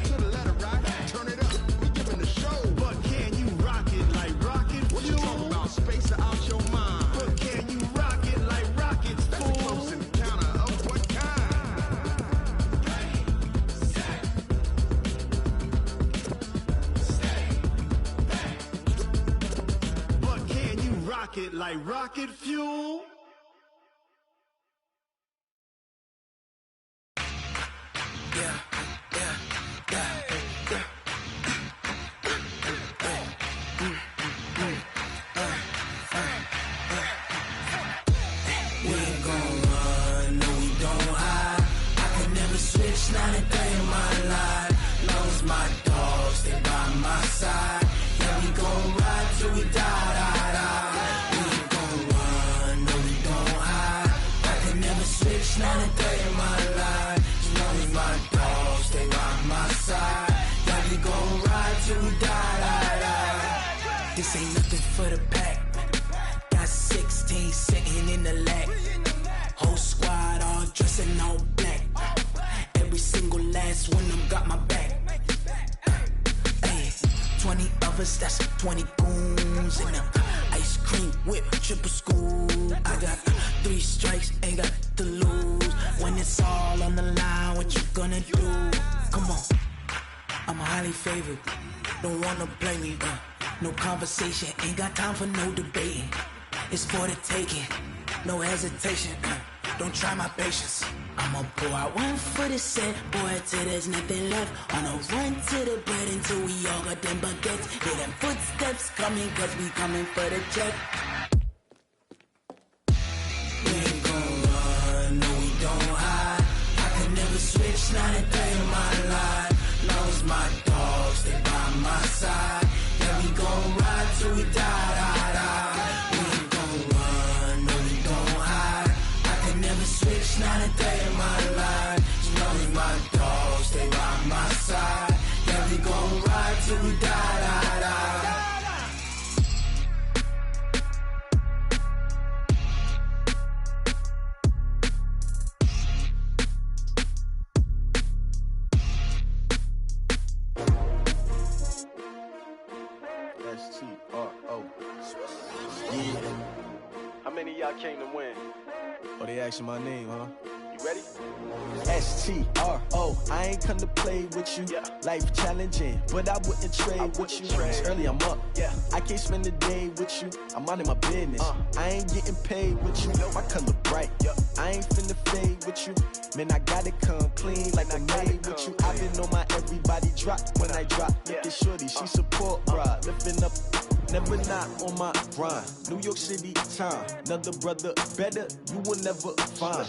Speaker 2: To the letter rock. Turn it up. We giving the show. But can you rock it like rocket? What you talking about? Space or out your mind? But can you rock it like rockets? That's a close encounter of what kind? But can you rock it like rocket fuel?
Speaker 1: We ain't gon' run, no we don't hide. I could never switch, not a day in my life. Long as my dogs, they by my side. Yeah, we gon' ride till we die, die, die. We ain't gon' run, no we don't hide. I could never switch, not a day in my life. As long as my dogs, they by my side. Yeah, we gon' ride till we die, die, die. This ain't nothing for the pack. Got 16 sitting in the lag. Whole squad all dressed in all black. Every single last one of them got my back. Hey, 20 of us, that's 20 goons in them. Ice cream whip, triple school. I got 3 strikes, ain't got to lose. When it's all on the line, what you gonna do? Come on, I'm highly favored. Don't wanna blame me, no conversation, ain't got time for no debating. It's for the taking, no hesitation. Don't try my patience. I'ma pour out one for the set, boy, till there's nothing left. On a run to the bread until we all got them baguettes. Hear them footsteps coming, cause we coming for the check. We ain't gon' run, no we don't hide. I could never switch, not a day in my life. Long as my dogs, they by my side. Yeah, we gon' ride till we die, die, die. We ain't gon' run, no we don't hide. I could never switch, not a day in my life. As long as my dogs, they by my side. Yeah, we gon' ride till we die, die, die.
Speaker 8: S-T-R-O. Yeah. How many of y'all came to win? Oh, they asking my name, huh? You ready? S-T-R-O. I ain't come to play with you. Yeah. Life challenging, but I wouldn't trade with you. It's early, I'm up. Yeah. I can't spend the day with you. I'm minding my business. I ain't getting paid with you. My color bright. Yeah. I ain't finna fade with you. Man, I gotta come clean like I made with you. I've been on my everybody drop when I drop. Look at shorty, she support, bruh. Lifting up, never not on my grind. New York City time, another brother better, you will never find.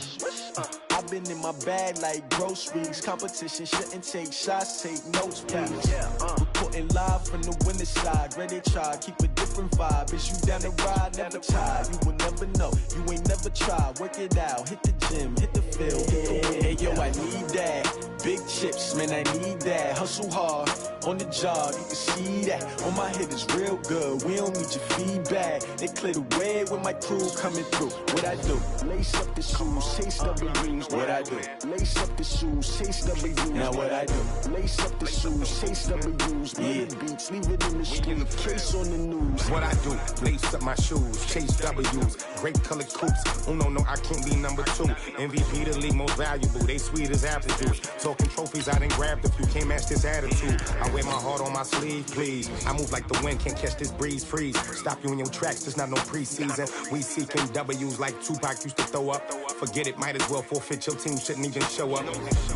Speaker 8: I've been in my bag like groceries. Competition shouldn't take shots, take notes, please. Reporting live from the winter side. Ready to try, keep a different vibe. Is you down the ride, never tired. You will never know, you ain't never tried. Work it out, hit the gym, hit the field, hit the wind. Hey yo, I need that. Big chips, man, I need that. Hustle hard, on the job, you can see that. On my head is real good, we don't need your feedback. They clear the way when my crew coming through. What I do? Lace up the shoes, chase W's. What I do? Lace up the shoes, chase W's. Now what I do? Lace up the shoes, chase W's. Yeah, beats, leave it in the street, case on the news.
Speaker 9: What I do? Lace up my shoes, chase W's. Great colored coops. Oh no, I can't be number 2. MVP the league most valuable. They sweet as apple juice. Talking trophies, I done grabbed a few. Can't match this attitude. I wear my heart on my sleeve, please. I move like the wind, can't catch this breeze. Freeze. Stop you in your tracks, there's not no preseason. We seeking W's like Tupac used to throw up. Forget it, might as well forfeit. Your team shouldn't even show up.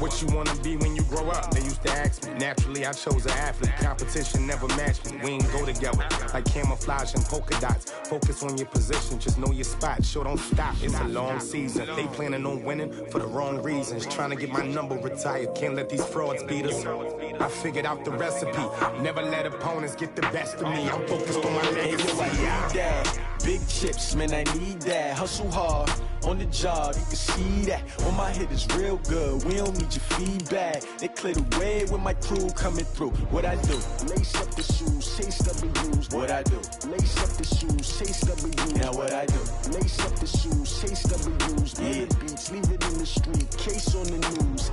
Speaker 9: What you wanna be when you grow up? They used to ask me. Naturally, I chose an athlete. Competition never matched me. We ain't go together like camouflage and polka dots. Focus on your position, just know your spot. Sure, don't stop. It's a long season. They planning on winning for the wrong reasons. Trying to get my number retired, can't let let these frauds beat us. I figured out the recipe. Never let opponents get the best of me. I'm focused on my legacy.
Speaker 8: I need that. Big chips, man, I need that. Hustle hard on the job, you can see that. On my head is real good. We don't need your feedback. They clear the way with my crew coming through. What I do? Lace up the shoes, chase W's. What I do? Lace up the shoes, chase W's. Now what I do? Lace up the shoes, chase W's. Yeah. Beats, leave it in the street, case on the news.